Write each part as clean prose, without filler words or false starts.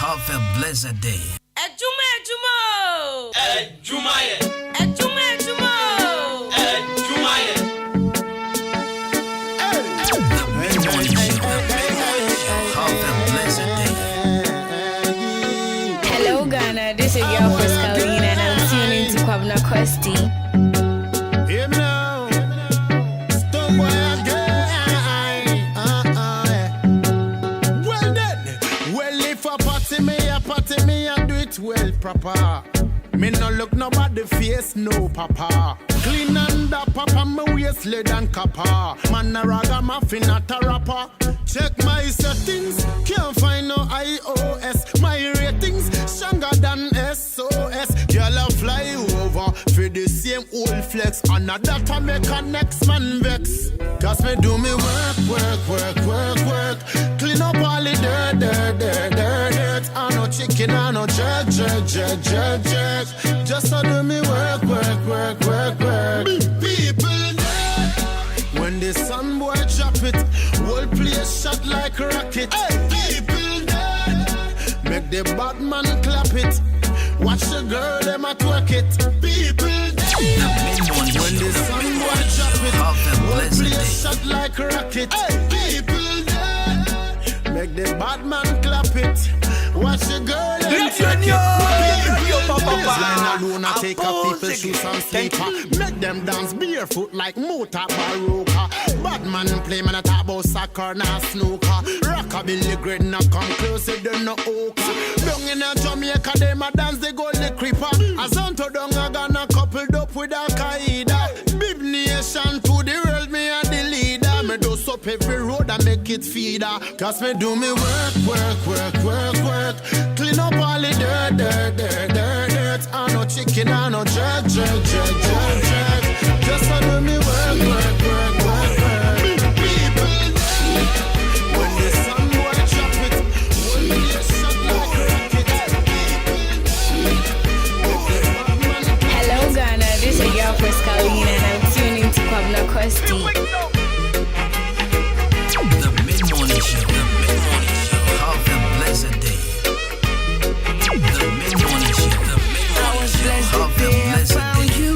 Have a blessed day. Adwuma. Hello Ghana, this is your first Carolina and I'm tuning to Kwabna Kwesti. Hear me now. Stop boy again. Well then, well if a party me and do it well proper. Me no look nobody face, no papa. Clean and da papa, me waist lead and kappa. Man a ragamuffin not a rapper. Check my settings, can't find no iOS. My ratings stronger than SOS. Girl a fly over for the same old flex. And a data make a next man vex. Cause me do me work. Clean up all the dirt. I no chicken, I no jerk. Just so do me work. People dead. When the sun boy drop it, whole place shot like a rocket. People dead. Make the bad man clap it. Watch the girl, them a twerk it. People dead. When the sun boy drop it, whole place shot like a rocket. People dead. Make the bad man clap it. Watch the girl, them twerk it. Line alone, I take off people's shoes and sleeper. Make them dance barefoot like Mota Baroka. Bad man play, man, I talk about soccer, not snooker. Rockabilly great, not come close, they don't know oka. Down in a Jamaica, they ma dance, they go the creeper. As on to down, I gonna coupled up with Al-Qaeda. Big nation to the world, me and the leader. Me do up every road and make it feeder. Cause me do me work. Clean up all the dirt. I no chicken, I no jerk. Just so do me work. People dead. When the sun boy drop it, when me a shot like a rocket. Hello Ghana, this is your first Carolina and I'm tuning to Kwabna Kwesti. The mid-morning show. Have a blessed day. The mid-morning show. I was blessed the day I found you.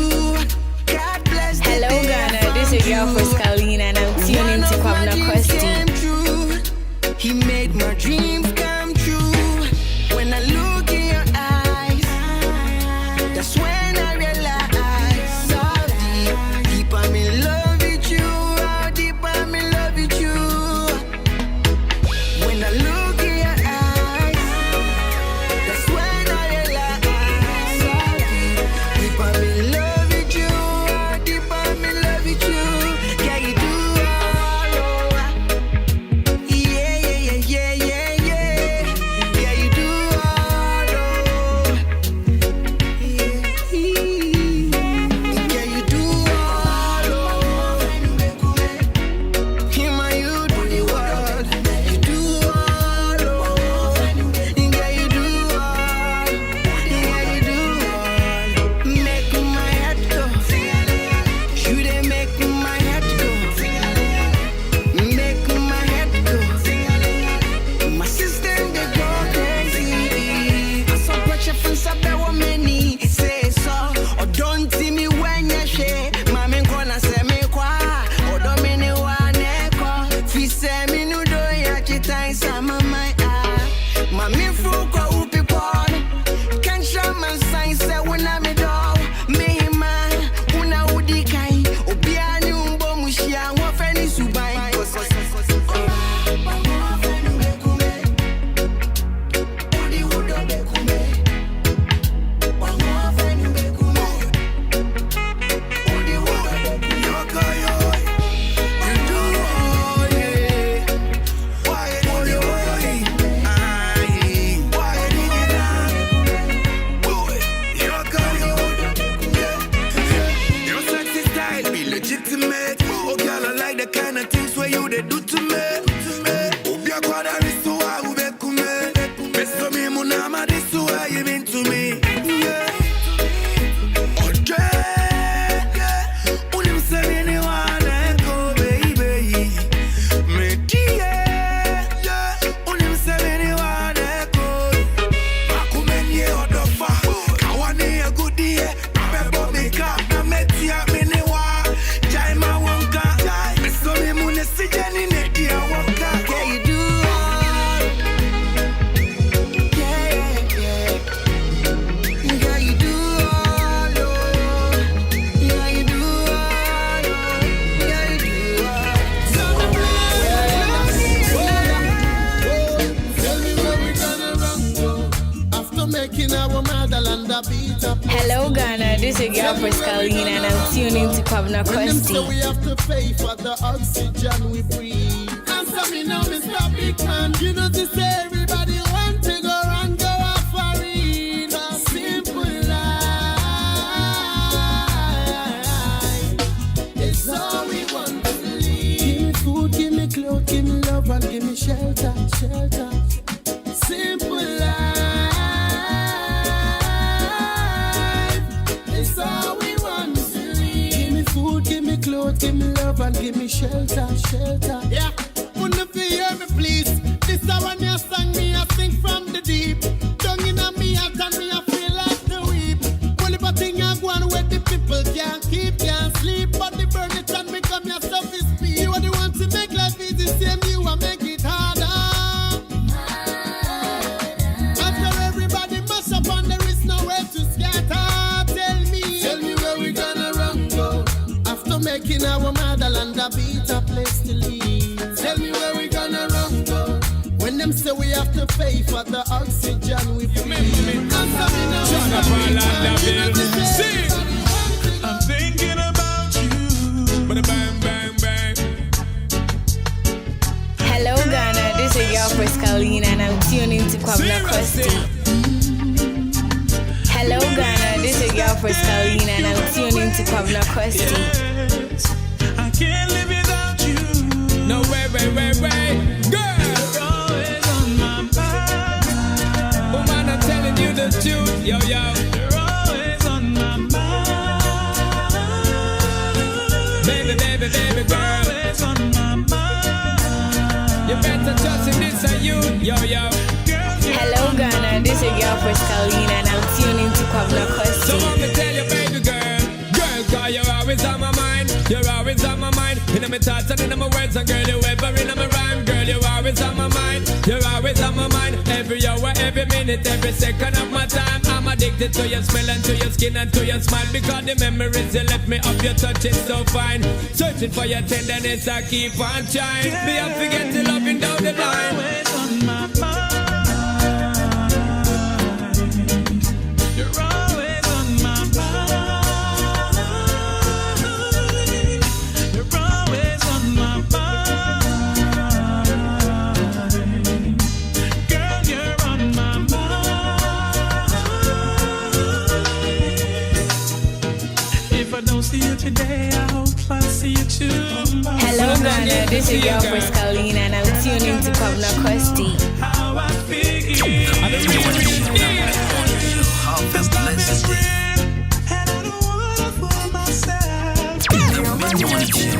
making our motherland a beat up. Hello Ghana, this is your girl Frescalina and I'm tuning to Kwabena Kwesti. So we have to pay for the oxygen we breathe. Answer me now, Mr. Big Man. You know to say everybody want to go and go off for it. A simple life. It's all we want to live. Give me food, give me clothes, give me love and give me shelter, shelter. Simple life. It's all we want to live. Give me food, give me clothes, give me love and give me shelter, shelter. Yeah, wouldn't if you hear me please. This is when you sang me, I sing from the deep. Down in me heart and me I feel like the weep. Only but thing I go on with the people can't keep, can't sleep. But the burn it and become your stuff is speed. You are the one to make life easy, same you and make it harder. After everybody mess up and there is nowhere to scatter. Tell me where we gonna run go. After making our motherland a beat a place to live. Tell me where we gonna run go. When them say we have to pay for the oxygen we breathe. Answer me now, See, I'm thinking about you. Bang, bang, bang. Hello Ghana, this is your Frescalina and I'm tuning to Kwabena Kwesti. Hello Ghana, this is your Frescalina and I'm tuning to Kwabena Kwesti. Yes, I can't live without you. No, wait. Girl, you're always on my mind. Woman, I'm telling you the truth. Yo. You're always on my mind. Baby, girl. Always on my mind. You better trust in this and you. Yo. Hello Ghana, this is your Frescalina and I'm tuning to Kwabena So Kwesti. let me tell you, baby girl, cause you're always on my mind. You're always on my mind. In my thoughts and in my words, and girl, you ever in my rhyme. Girl, you're always on my mind. You're always on my mind. Every hour, every minute, every second of my time. I'm addicted to your smell and to your skin and to your smile. Because the memories you left me of your touch is so fine. Searching for your tenderness, I keep on trying. Me, I forget to loving down the line. Always on my mind. You're always on my mind. You're always on my mind. Girl, you're on my mind. If I don't see you today, I hope I see you too. Hello Ghana, this is your Frescalina and I'm tuning to Kwabena Kwesti. How I feel. I don't know what you need. Have a blessed day. And I don't want to fool myself. The mid-morning show.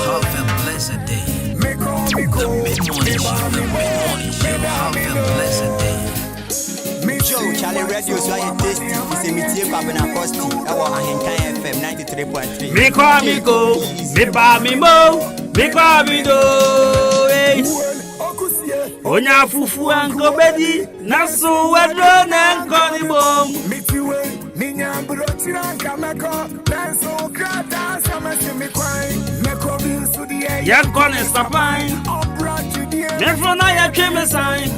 Have a blessed day. The mid-morning show. Have a blessed day. Joe, Charlie Radio, so I tasty. It's a meeting Kwabena Kwesti. Our Ahenkan FM 93.3. Me kwa mi go, me ba mi mo, me kwa mi do. Onya fufu anko bedi, nasu wedro nenko ni bom. Yanko ne stapine, nefrona ya cheme sign.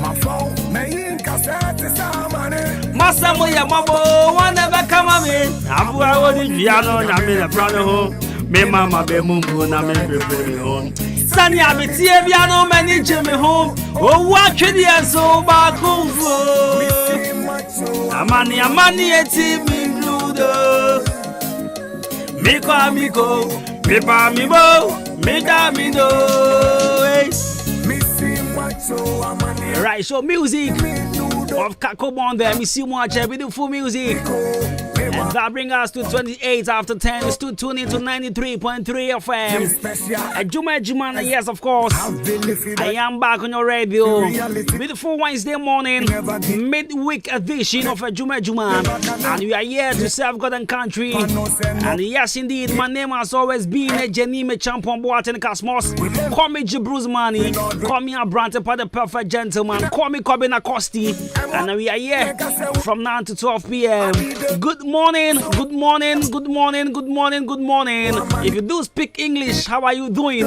Masa mo ya mabo, wane bekama me. Abu awodi piano nyame na brano ho. Me mama be mumbu na me prepare home. Sani abetie piano mani cheme home. O wa twedi enso ba kumfo. Amani eti mi bludo. Me kwa mi go, me ba mi bo, me da mi do. Right, so music of Kakobon there. We see more beautiful music. And that brings us to 28 after 10. It's to tune into 93.3 FM. Adwuma, yes, of course. I am back on your radio. Beautiful Wednesday morning, midweek edition of Adwuma. And we are here to serve God and country. And yes, indeed, my name has always been Jenime Champion Boaten Cosmos. Call me Bruce Money. Call me Abrante for the perfect gentleman. Call me Kwabena Kwesti. And we are here from 9 to 12 p.m. Good morning, good morning, good morning, good morning, good morning. If you do speak English, how are you doing?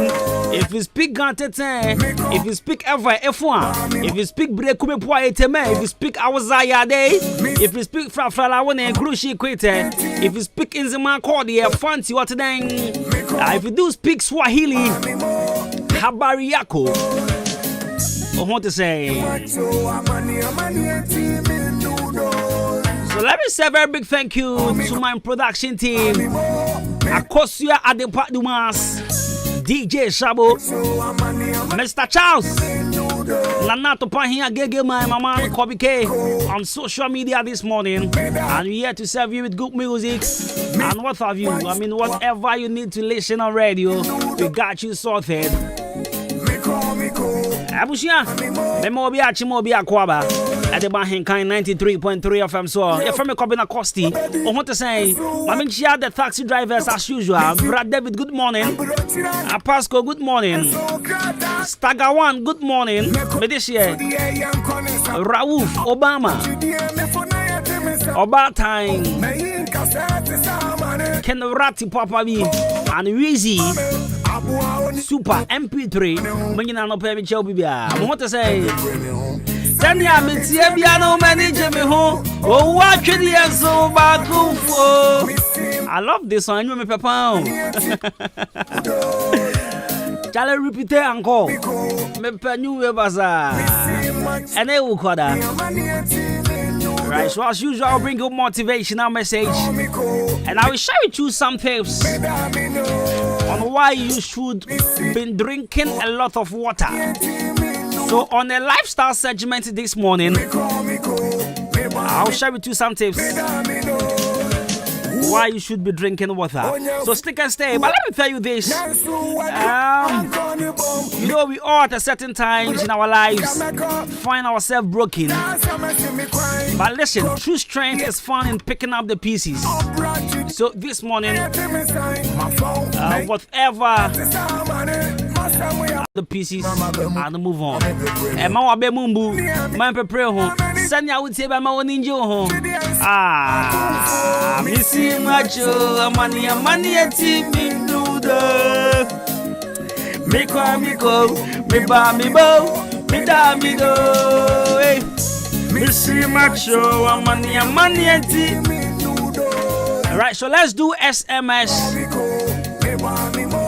If you speak Gantete, if you speak F1, if you speak Brekume Poeteme, if you speak Awazayade, if you speak Frafalawane, Grushi Kwete, if you speak Inzima Kodi, Fancy what then? If you do speak Swahili, Habari Yako, I want to say. So let me say a very big thank you to my production team. Akosia Adwuma, DJ Shabo, Mr. Charles, Nanato Pahia Gege, my mama Kobe K on social media this morning. And we're here to serve you with good music and what have you. I mean, whatever you need to listen on radio, we got you sorted. Abushia, Memobia Chimobia Kwaba, at the Ahenkan 93.3 FM. So, you're from a Kobina Costi. I want to say, I mean, she had the taxi drivers as usual. Brad David, good morning. Pasco, good morning. Stagawan, good morning. Medishia, Raouf, Obama, Obatime, Ken Rati Papa B, and Weezy. Super MP3 when you know pay me show bibia. I want to say Tanya Mitia Biano manager me home. Oh watch the so back. I love this one, you me papa. Chale repeat encore. Me penu we baza. And they will call that. Right, so as usual, I'll bring you motivational message, and I will share with you some tips on why you should be drinking a lot of water. So on a lifestyle segment this morning, I'll share with you some tips why you should be drinking water. So stick and stay. But let me tell you this. You know, we all at a certain times in our lives find ourselves broken. But listen, true strength is found in picking up the pieces. So this morning, whatever the pieces and move on. And my wabe mumbu, my prepare home. Send you would say by my own ninja home. Missy macho, money, a team in noodle. Me cry, me go, me ba, me bow, me da, me do. Missy macho, money, a team in noodle. Alright, so let's do SMS.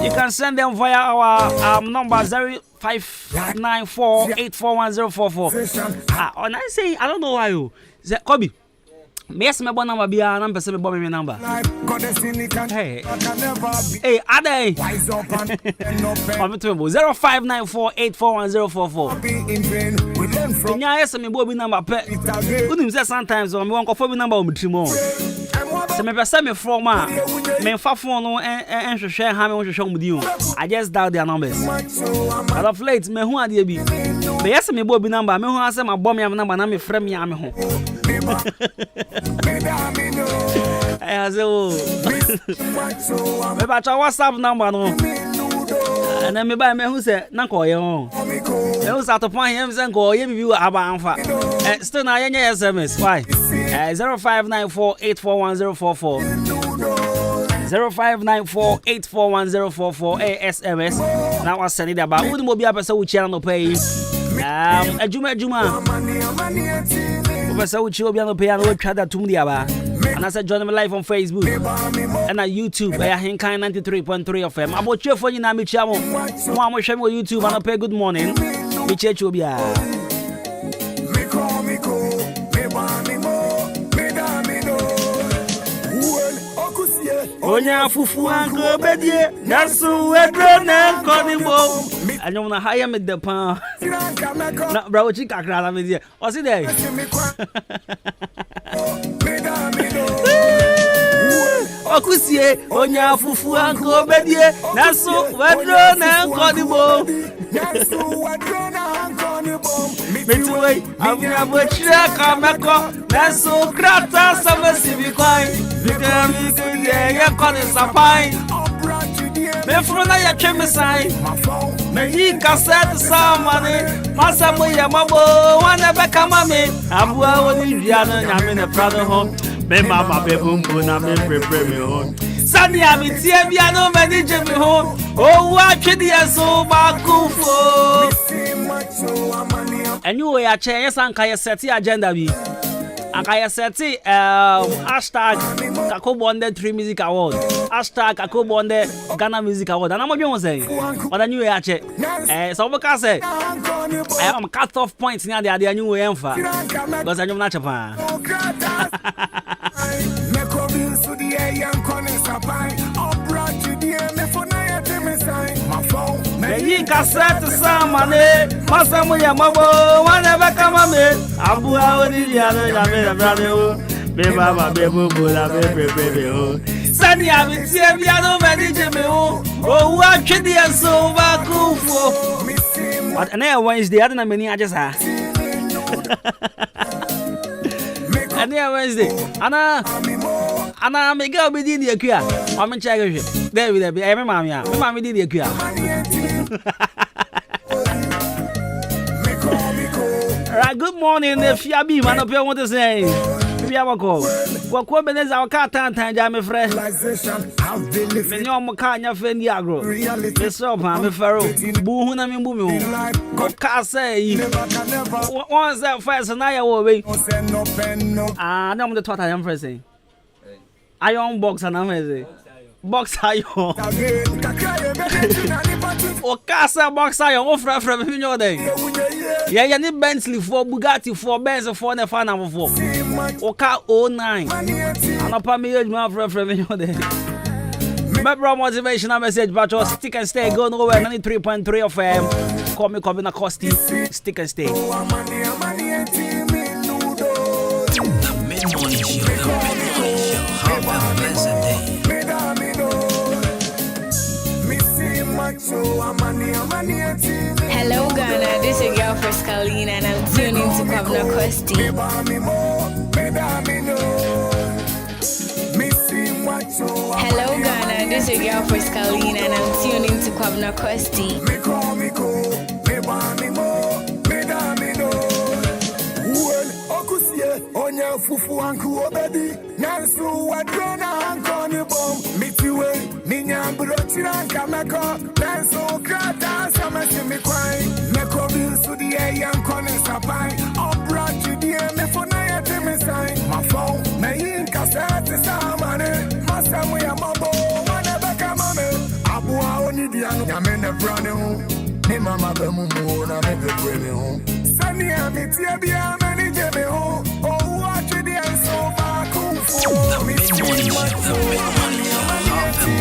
You can send them via our number 0594841044. And I say, I don't know why you. Kobe. Yes, my number be a number, say my number. Hey, Ade. 0594841044. Yes, my boy number. Unim say sometimes we want to number on trimo. So me person me from me fa phone no and share ha me want to show mu. I just dial their numbers. But of late me hu ade bi. Me yes me boy number, me hu asem abom me number na me frame ya me ho. I say oh. Me ba cha WhatsApp number no. And then me buy me who say na call you. Me who start to point him say call you bi aba anfa. Still na yenye SMS. Why? 0594841044. 0594841044 SMS. Now I send it about who be a person who channel pay. Adwuma. Person who channel pay and we try that to me aba. And I said join me live on Facebook and on YouTube. Ahenkan 93.3 FM. About your phone na me chamo. Mo am share me YouTube and pay good morning. Me church obia. Onya fufu anko bedie nasu wedro na nkonimo anyom na hire me the pan na bra ochi kakra la me die o si dey okusie onya fufu anko bedie nasu wedro na nkonimo Metuway, Abia Butchia Kameko, Naso Krata Samasibi Coin, Vicami Kuya Conis a pine. Mefrona ya Chemisai, Mehi cassette some money, Masamoya Mabo, one ever come on me, Abua Indiana, I'm in a brother home. Me mama be boom boom na me prepare me home. Sunny abi tie bia no manage me home. Oh wa twedi so ba kufo. And you we a che yes anka ye set agenda bi. Anka ye set hashtag Kakobonde 3 Music Award. Hashtag Kakobonde Ghana Music Award. And I'm going to say, what a new year check. So we can say, I am cut off points near the new way because I know not Japan. He can set some money, Masamu Yamabo, whatever come on me. Abu Awadi, Beba, Baby, Sunny, I will see if you are managing me. Oh, what should you so back for? But another Wednesday, I don't know many I just have. Another Wednesday, Anna, make up within the Akia. I'm in charge of it. There will be every mamma. Mamma did the Akia. Good morning, if you be man up here, what to say? If you have a call, what is our cat and time, my friend? When you're Macania Fendiagro, it's up, I'm a pharaoh. Boohuna me boom. What can say? Once that first and I away. Ah, no, the thought I am pressing. I own box and I'm box iron. O casa box iron offer from your day. Yeah, you need Bentley for Bugatti for Benz for the fan of 4. O car 09. And a pammy from your day. Remember motivational message, but your stick and stay going over 93.3 of FM. Call me Kobina Costi, stick and stay. The mid-morning show, have a blessed day. Hello Ghana, this is your girl Frescalina and I'm tuning to Kwabena Kosti. Hello Ghana, this is your girl Frescalina and I'm tuning to Kwabena Kosti. Onya fufu anku obedi nansu wadrona ankoni bom mitiwe ninya brochira kameko nansu krata samasi mikwai meko bilsu die yankoni sapai obrachi die mefona ya temisai mafo na yinka sete samane masamu ya mabo wana beka mame abuwa oni dianu nyamene brane hu ni mama bemumu na mebe kwele hu sani amitie bia mani jebe hu. The mid-morning show, have a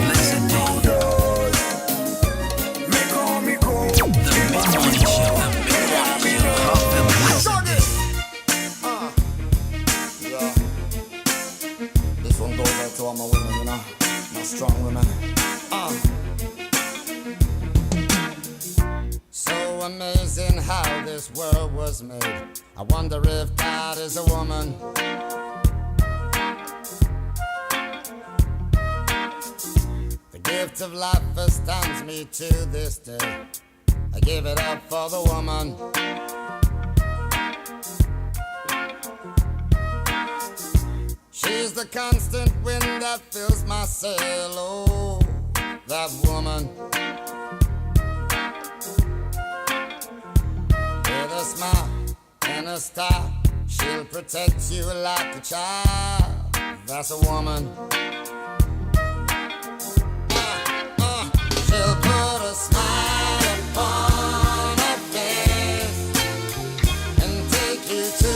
blessed day. The mid-morning show, have a blessed day. This one goes out to all my women, you know, my strong women. So amazing how this world was made. I wonder if God is a woman. The gift of life astounds me to this day. I give it up for the woman. She's the constant wind that fills my sail. Oh, that woman. With a smile and a star, she'll protect you like a child. That's a woman. She'll put a smile upon her face and take you to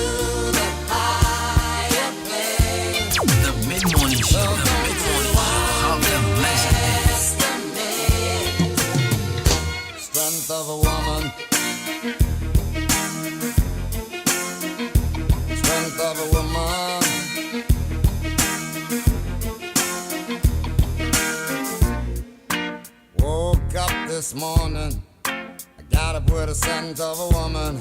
the higher place. The mid-morning show, have a blessed day. Strength of a woman. Strength of a woman. Woke up this morning, I got up with a scent of a woman.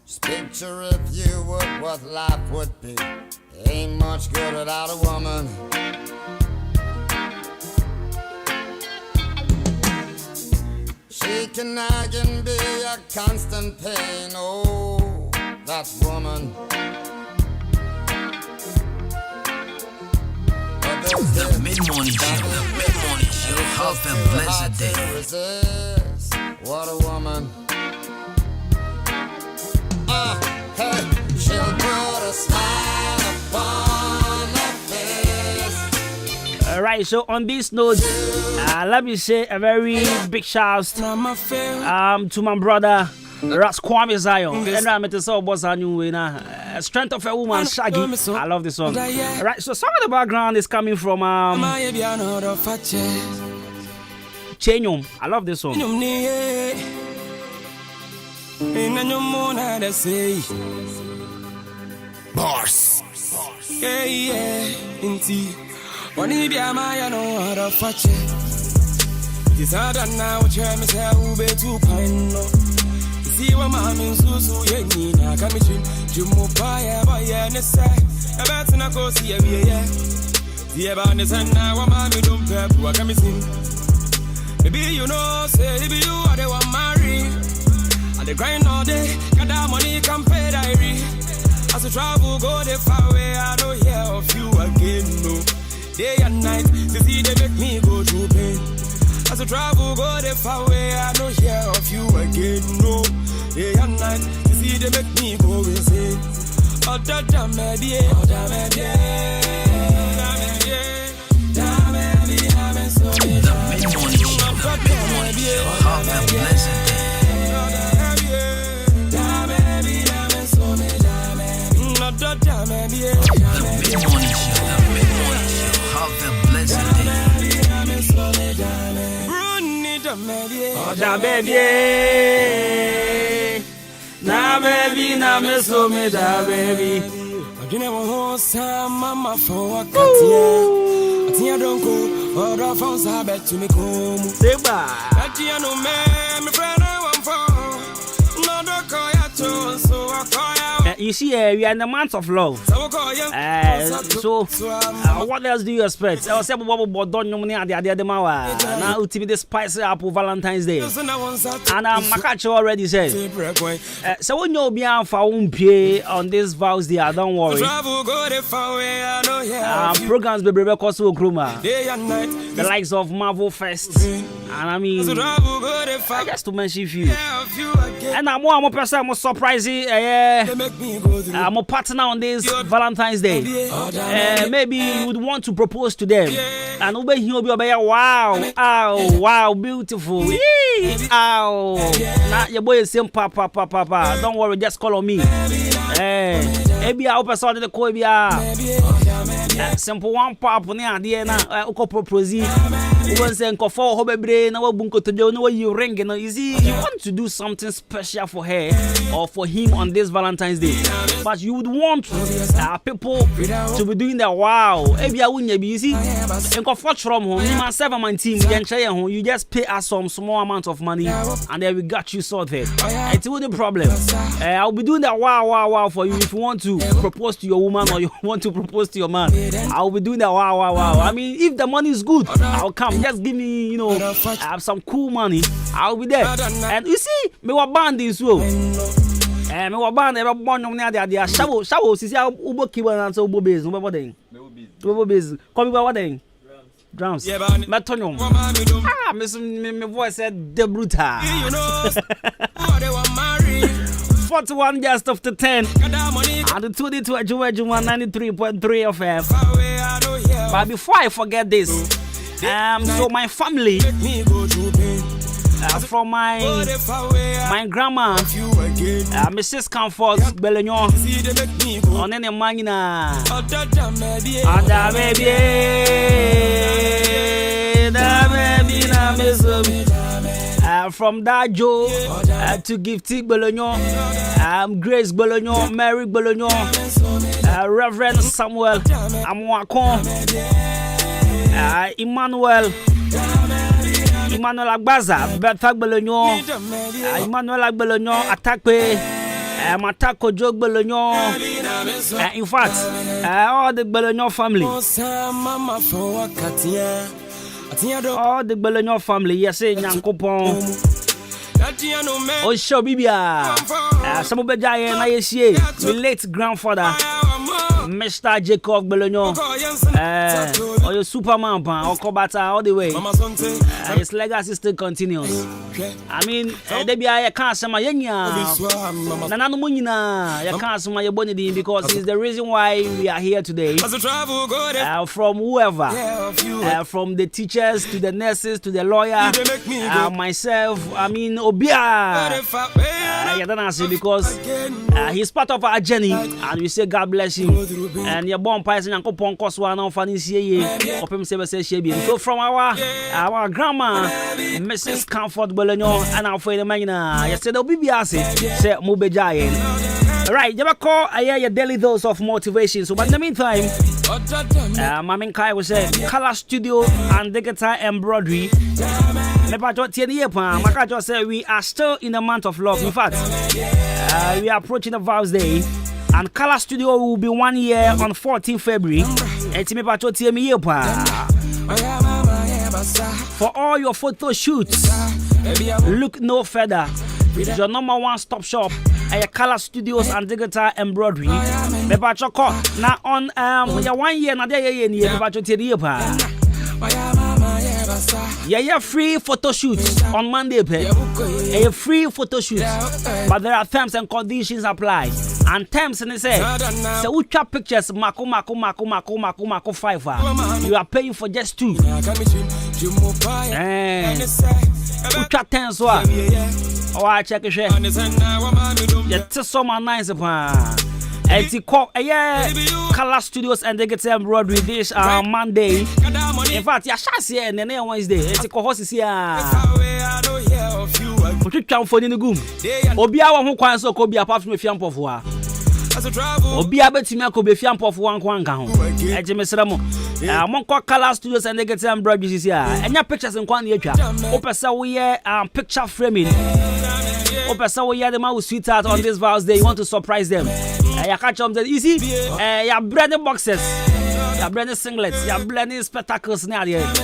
Just picture if you would what life would be. Ain't much good without a woman. She can nag and be a constant pain. Oh, that woman. The mid-morning show. The mid-morning show. Have a blessed day. What a woman. Hey, she'll put a smile upon her face. All right, so on this note, let me say a very big shout to my brother Raskwame Zion. And I'm to say what's a new winner. Strength of a Woman, Shaggy. I love this song. All right, so some of the background is coming from Chenyum. I love this song. Boss. See what mommy so yenny na kamishin jumo baya baya nessa about na go see ya the about the sun now mommy don't pep what kamisin maybe you know say if you are the one married and the grind all day got that money can pay diary as I travel go the far away I don't hear of you again no day and night to see they make me go through pain as I travel go the far away I don't hear of you again no day and night, you see they make me go insane. Oh, damn it, yeah. Oh, damn it, yeah. Damn it, yeah. Damn it, so The mid-morning show. The mid-morning show. Have a blessed day. Damn it, so damn it, yeah. The mid-morning show. The midmorning show. Have a blessed day. Oh, damn it, yeah. Na baby, na me so me da baby. You never hold some mama for a katia. Atia don't go, or the phones I bet to me come. Say bye. Atia no man, my friend I want for. No, don't call ya too, so I call ya. You see, we are in the month of love. So, what else do you expect? I was saying, what about don't you money at the other mawa? Now, to be the spicy apple Valentine's Day. And Makacho already said, so when you'll be on for pay on this vows there, don't worry. Programs be because of Kruma, the likes of Marvel Fest, and I mean, just to mention a few. And I'm more person, more surprising. I'm a partner on this Valentine's Day. Maybe you would want to propose to them. And you'll be wow, ow, wow, beautiful. Ow. Now your boy is saying papa. Don't worry, just call on me. Maybe I'll pass on the Koibia. Simple one pop on the idea now. Propose. Once and for Hobby Brain, our bunko to do no you ring. You see, you want to do something special for her or for him on this Valentine's Day. But you would want people to be doing that. Wow, maybe I wouldn't be easy. And comfort from home, myself and my team, you just pay us some small amount of money and then we got you sorted. It's not a problem. I'll be doing that wow for you if you want to propose to your woman or you want to propose to your man. I'll be doing that wow. I mean, if the money is good, I'll come. Just give me, some cool money. I'll be there. And you see, me wa band this way. Me wa band ever born on the shower. See, I ubo kiba and so ubo base. Ubo base. Come over what thing? Drums. Metronome. My voice said the brutal. 41 just after 10. And the 22 Adwuma 93.3 FM. But before I forget this, so my family, from my grandma, Mrs. Comfort Belenyon, on any manina, Ada baby, from that Joe to Gifty Belenyon, Grace Belenyon, Mary Belenyon, Reverend Samuel Amwakon, Emmanuel Agbaza, Betha Belenyon, Emmanuel Agbelenyon, Atakpe, Matako Jog Belenyon. In fact, all the Belenyon family. All the Belenyon family, yes, Nyankopon. Oh, show Bibia. Some of the giant I see the late grandfather, Mr. Jacob Belonio. Or your Superman, or Kobata, all the way. His legacy still continues. I mean, they be a can't say my yenya. Nanano Munina, you can't say my bonity because it's the reason why we are here today. From whoever, from the teachers to the nurses to the lawyer, myself, I mean, Obia. You don't answer because he's part of our journey, and we say God bless you. And you're born Python and Copon Coswan on Fanny So from our grandma, Mrs. Comfort Bologno, and our friend Magna, you said, Obia say Mubejayan. Right, you call a daily dose of motivation. So, but in the meantime, Mamin Kai will say color studio and digital embroidery. Makajo said we are still in the month of love. In fact, we are approaching the Vows Day, and color studio will be 1 year on 14 February. For all your photo shoots, look no further. Your number one stop shop. Color studios and digital embroidery. Now on 1 year na free photo shoots on Monday. A free photo shoot, but there are terms and conditions apply. And terms and they say, so we trap pictures mako 5. You are paying for just 2. We trap 10 so. Oh, I check it. It's so nice. Color Studios and they get embroidery this Monday. In fact, yeah, Shasi and then Wednesday. It's a cohorse here. Put it down for the goom. Obia won't quite so could be apart from a fiamp of war. Obia Betima could be fiamp of one gown. Ejimisramo. Monko Color Studios and they get embroidery this year. And your pictures in one year. Opesa we picture framing. Opesa we the man with sweetheart on this Vows Day. You want to surprise them. You catch them. You see, you branded boxes, you branded singlets, you branded spectacles.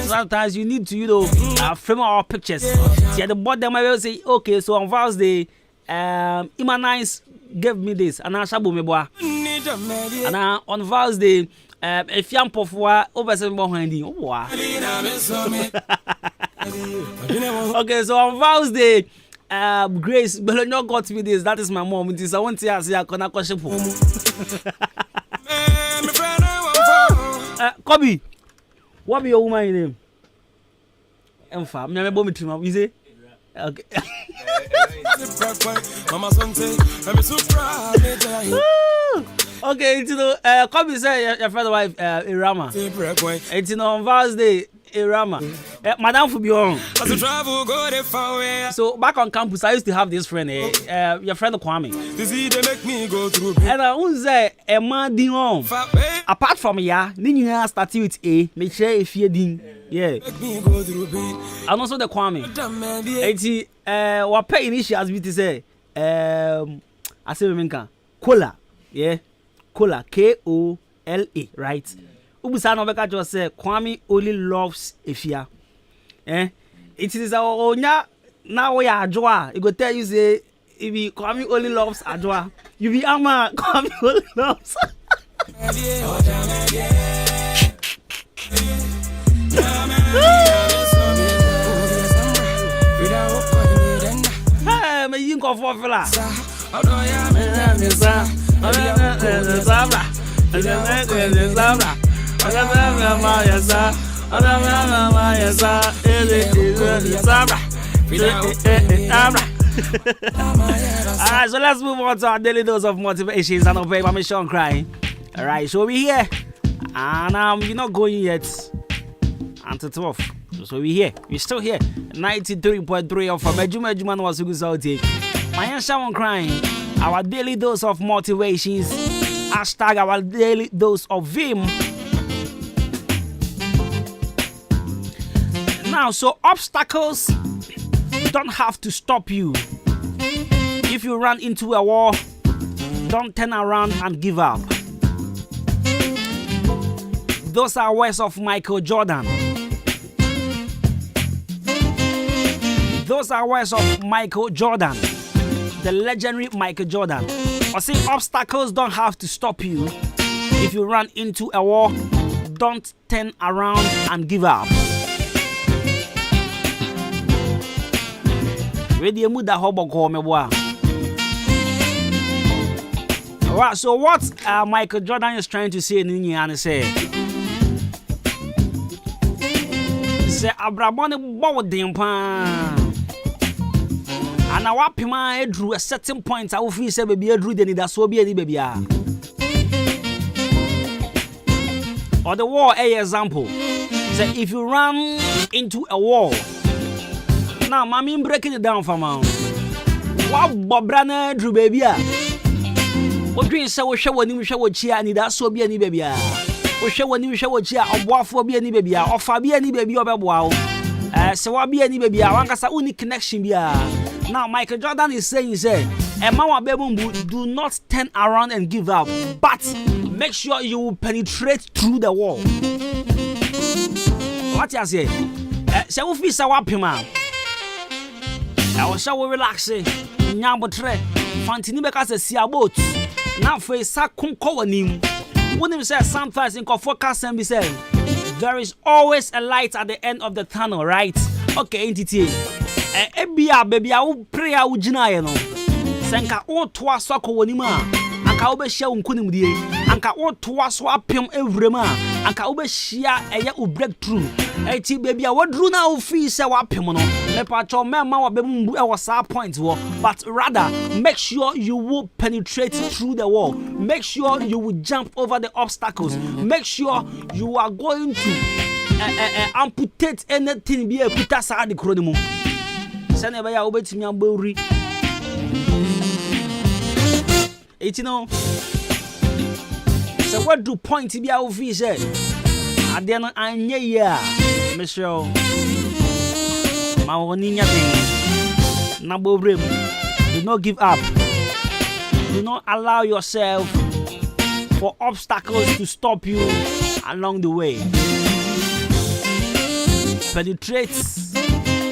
Sometimes you need to, frame our pictures. See, at the bottom, I will say, okay, so on Vows Day, Imanice gave me this, and I shabu me boy. And on Vows Day, if you for over 7 behind you, okay, so on Vows Day. Grace, but no got me this. That is my mom. It is I want to ask you. Can I question for? Kobe, what be your woman name? Emfa, me me bomb to you say. Okay. Okay, you know, Kobe say your friend wife Irama. It's on Vows Day. Irama. Madam Fubion. So back on campus, I used to have this friend, your friend Kwame. And I would say a man ding. Apart from Nina started with A, make sure if you ding. Yeah. And also the Kwame. It's what pay initials me to say. I say Ahenkan. Kola. Yeah. Kola. Kola, right? Ubusa no beka just say Kwame only loves Efia. It is our onya now we are Adwuma. It go tell you say if Kwame only loves Adwuma, you be ama Kwame only loves. Hey, me you go for fella. Alright, so let's move on to our daily dose of motivations and obey my mission crying. Alright, so we're here. And we're not going yet until 12. So we're here. We're still here. 93.3 of Adwuma was a good salty. My mission crying. Our daily dose of motivations. Hashtag our daily dose of Vim. Now, so obstacles don't have to stop you. If you run into a wall, don't turn around and give up. Those are words of Michael Jordan. Those are words of Michael Jordan, the legendary Michael Jordan. I say obstacles don't have to stop you. If you run into a wall, don't turn around and give up. Ready muda hobo ko meboa. Alright, so what Michael Jordan is trying to say in Indiana say abrabone bow dimpa. And now wapima drew a certain point I will feel say baby drew the need so be any baby. Or the wall a example. Say if you run into a wall. Now, mommy breaking it down for me. What Bobrana drew baby? What dream so show when you show chia and that's so be any baby? What show when you show chia or waffle be any baby or Fabi any baby or wow? So what be any baby? I want us a unique connection. Now, Michael Jordan is saying, and Mama Bebumbu, do not turn around and give up, but make sure you will penetrate through the wall. What you say? So if we say what pima? I was so relaxing. Nyambotre, Fantini because a sea boat. Now for a sakun kowanim. When him say sometimes in focus and be said, there is always a light at the end of the tunnel, right? Okay, entity. Ebia baby, I will pray I will deny no. Senka o twa soko wanima. Anka obe share unkunim die. Anka o twa swapem evrema. Anka obe share eye u breakthrough. Eti baby, I what drew now fee say wapem no. Me pacho me ma wa be mbu e was point wo. But rather, make sure you will penetrate through the wall. Make sure you will jump over the obstacles. Make sure you are going to amputate anything be a pita sa de kronimu. Sene ba ya obetimi ambori. Eti no. So what do point be a fee say? Ade no anye ya. Michelle, my oninya thing. Nabobrem, do not give up. Do not allow yourself for obstacles to stop you along the way. Penetrate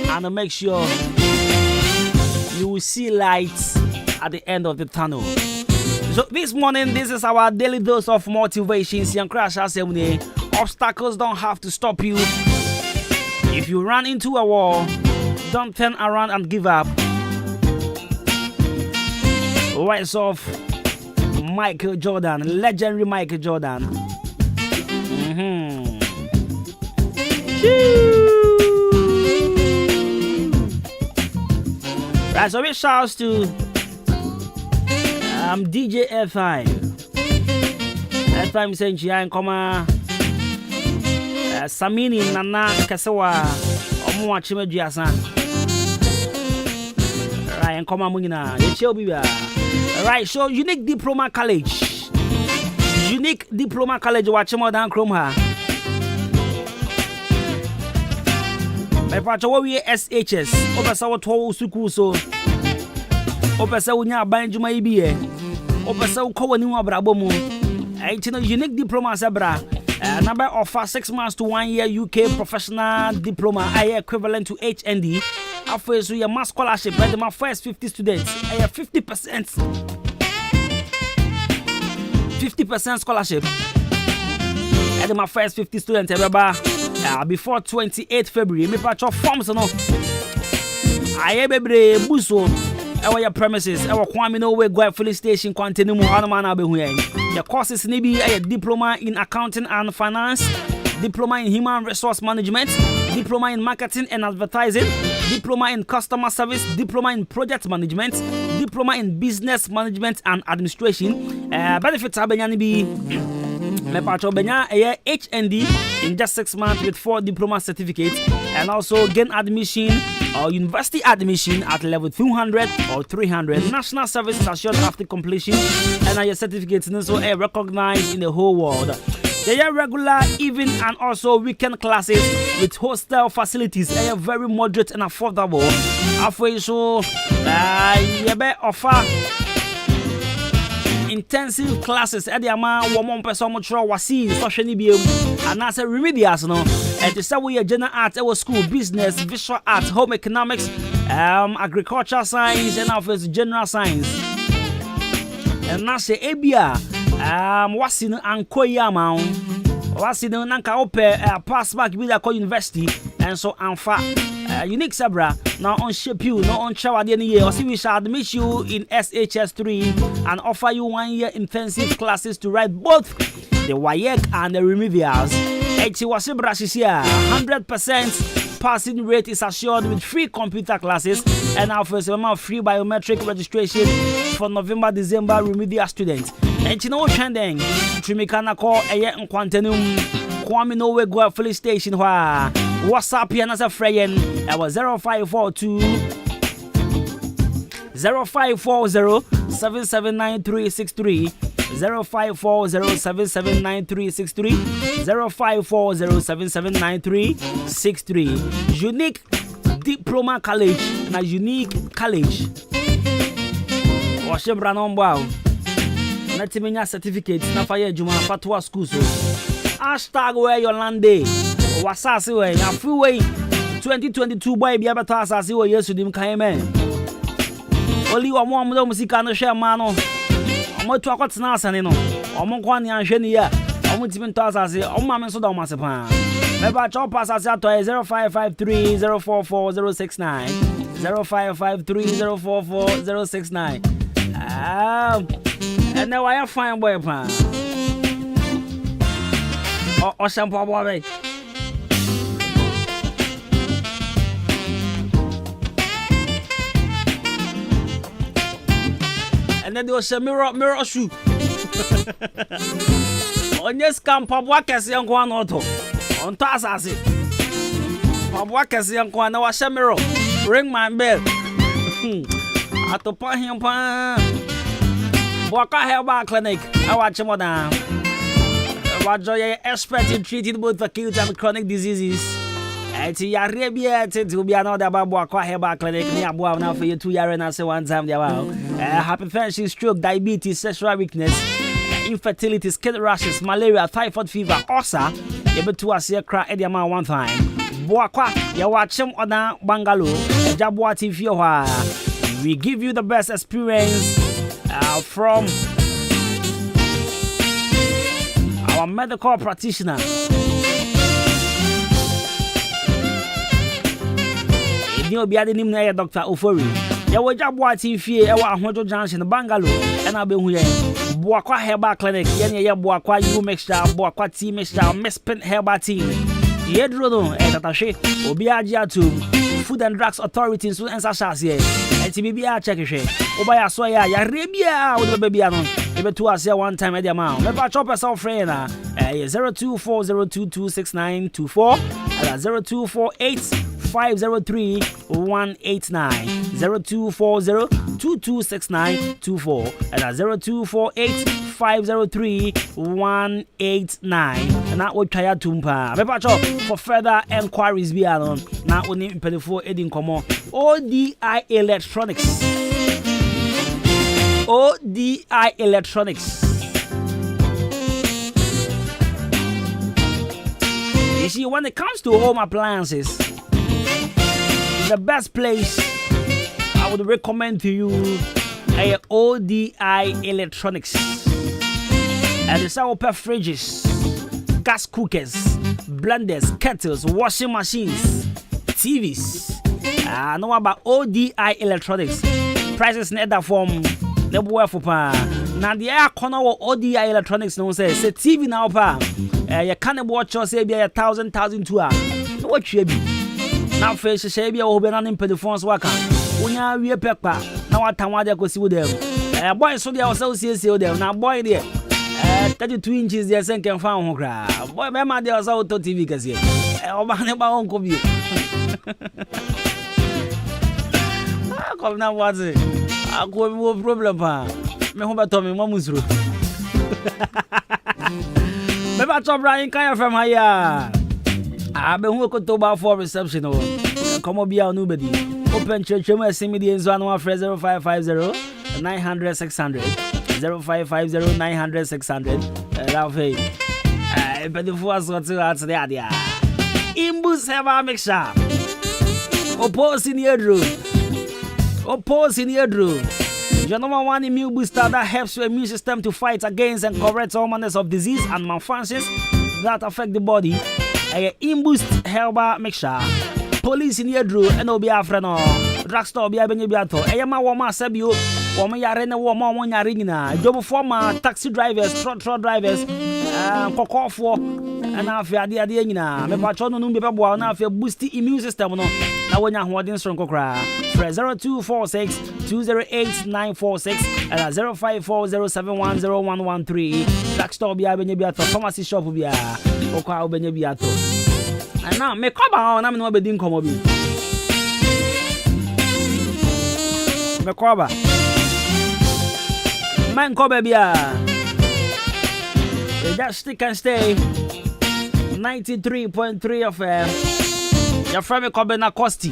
and make sure you will see lights at the end of the tunnel. So this morning, this is our daily dose of motivation. Obstacles don't have to stop you. If you run into a wall, don't turn around and give up. Words of Michael Jordan, legendary Michael Jordan. Right, so big shouts to DJ F5. F5 saying she ain't come. Samini Nana Kasawa Omo Chimejiasa. Right, and come on, Munina. Right, so Unique Diploma College. Unique Diploma College, watch more than Chrome. My part of SHS. Obasawa to Suku so. Obasawa Banjuma EBA. Obasawa Kowaniwa Brabomu. I know Unique Diploma Sabra. Number offer 6 months to 1 year UK professional diploma, equivalent to HND. After so your mass scholarship, by my first 50 students, 50% scholarship. And my first 50 students, before 28 February, me patch of forms no. I be buso. Our premises, our Kwame no way go filling station continue mu anamana be hu. The courses ni be a diploma in accounting and finance, diploma in human resource management, diploma in marketing and advertising, diploma in customer service, diploma in project management, diploma in business management and administration. Benefits abenya ni be me patcho benya HND in just 6 months with 4 diploma certificates, and also gain admission or university admission at level 200 or 300. National service is assured after completion, and your certificates also recognized in the whole world. They are regular, even and also weekend classes with hostel facilities. They are very moderate and affordable. After so, you offer intensive classes at the amount 1 person was seen social media and as a remedials no and to say we general art our school business visual art home economics agriculture science, and offers general science. And now say Abia, what's in Ankoyama, what's in Nanka Ope, pass back with a university, and so Anfa. Unique Sabra, now on ship you, no on shower the year, or see we shall admit you in SHS3 and offer you 1 year intensive classes to write both the WAEC and the remedials. 100% passing rate is assured with free computer classes and offers free biometric registration for November, December remedial students. And you know trending, Trimikana call a year in Quantenum, Kwame no we go filling station where WhatsApp here as a friend. I was 0542 0540 779363 0540 779363 0540 779363. Unique Diploma College and a unique college. Washe Branon wow. Natimenya certificate na fire Juma Fatwa school so. Hashtag where your land day. Wasasi way na freeway 2022 boy be able to asasi we yesu dim kan men. Oli wa mo mo musika no hwe ma no. Omo to akotena asane no. Omo kwa ni anhwe ni ya. Omo timi to asasi, omo ma me so da omo asepa. Me ba chop asasi ato 0553 044069 0553 044069. And now I am fine boy pa. O shampoo boy. And then there was a mirror shoe. On your scam, Pabwakas young one auto. On Tassasi. Pabwakas young one, I was a mirror. Ring my bell. At the Pahim Pan. Waka Herbal Clinic. I watch him down. Watch your expert in treating both acute and chronic diseases. It's Arabia to be another about Waka Herbal Clinic near Boa now for you 2 years and say 1 time. Hypertension, stroke, diabetes, sexual weakness, infertility, skin rashes, malaria, typhoid fever, ulcer. Able to us here cry at 1 time. Boakwa, you watch him on a bungalow, Jabwa TV. We give you the best experience from our medical practitioner. You be adding him there, Dr. Ofori. You will Jabwa TV, our Hojo Junction, Bungalow, and I'll be here. Boakwa Herbal Clinic, Yenya Boakwa, you mixture, Boakwa tea mixture, Mespin Herbal tea. Yedrono, Etatashe, Obiaja to Food and Drugs Authority, so and Sashas here. And TBA check it. Obaya Soya, Yarabia, with the baby. Able to us here 1 time at the amount. Let us chop us off, friend. 0240226924 and 0248-503-189 0240-226924 and 0248-503-189 and that would try to tumpa. For further enquiries be on now we need pay for Edin Komo ODI Electronics. ODI Electronics. You see, when it comes to home appliances, the best place I would recommend to you a ODI Electronics. And it's our fridges, gas cookers, blenders, kettles, washing machines, TVs. I know about ODI Electronics. Prices in that form. The boy for pa. Now the air corner of ODI Electronics no say TV now pa. You can't watch or say be 1,000 to what you be. Now face say be obe na nimpe the phones waka. Unya wie pekpa. Na wata wade ko si dem. Boy so dey also see dem. Na boy there. 32 inches there sen can fan ho kra. Boy be ma dey also auto TV kase. Oba ne ba won ko bi. Come now what it? I go no problem pa. Me ho beto me mamusro. Me ba to Brian kan from here. Be hu ko to ba for reception o. Come bia no bedi. Open church me send me the enzo no 0550 900 600 0550 900 600. Love hey. But the force what to at there there. Imbus have a mixture. Opposing your room. Oppose in Yedru. Your number one immune booster that helps your immune system to fight against and correct all manners of disease and malfunctions that affect the body. A Imboost Herbal Mixture. Police in Yedru and Obi Afrano. Drugstore Obi Abenyabiato. Ayama Wama Sabio. Wama Yarena Wama Wanya Ringina. Job former taxi drivers, truck drivers, Kokofo, and Afia Diadina. Me Patrono Numbiba, and Afia boosty immune system. No, now when you're holding strong cocra. 0246 208 946 and 0540710113. Drugstore Obi Abenyabiato. Pharmacy shop Obia. Oka Obenyabiato. And now, me come on, I'm not being come over. Me come man, come baby. Just stick and stay. 93.3 of your friend come na Costi.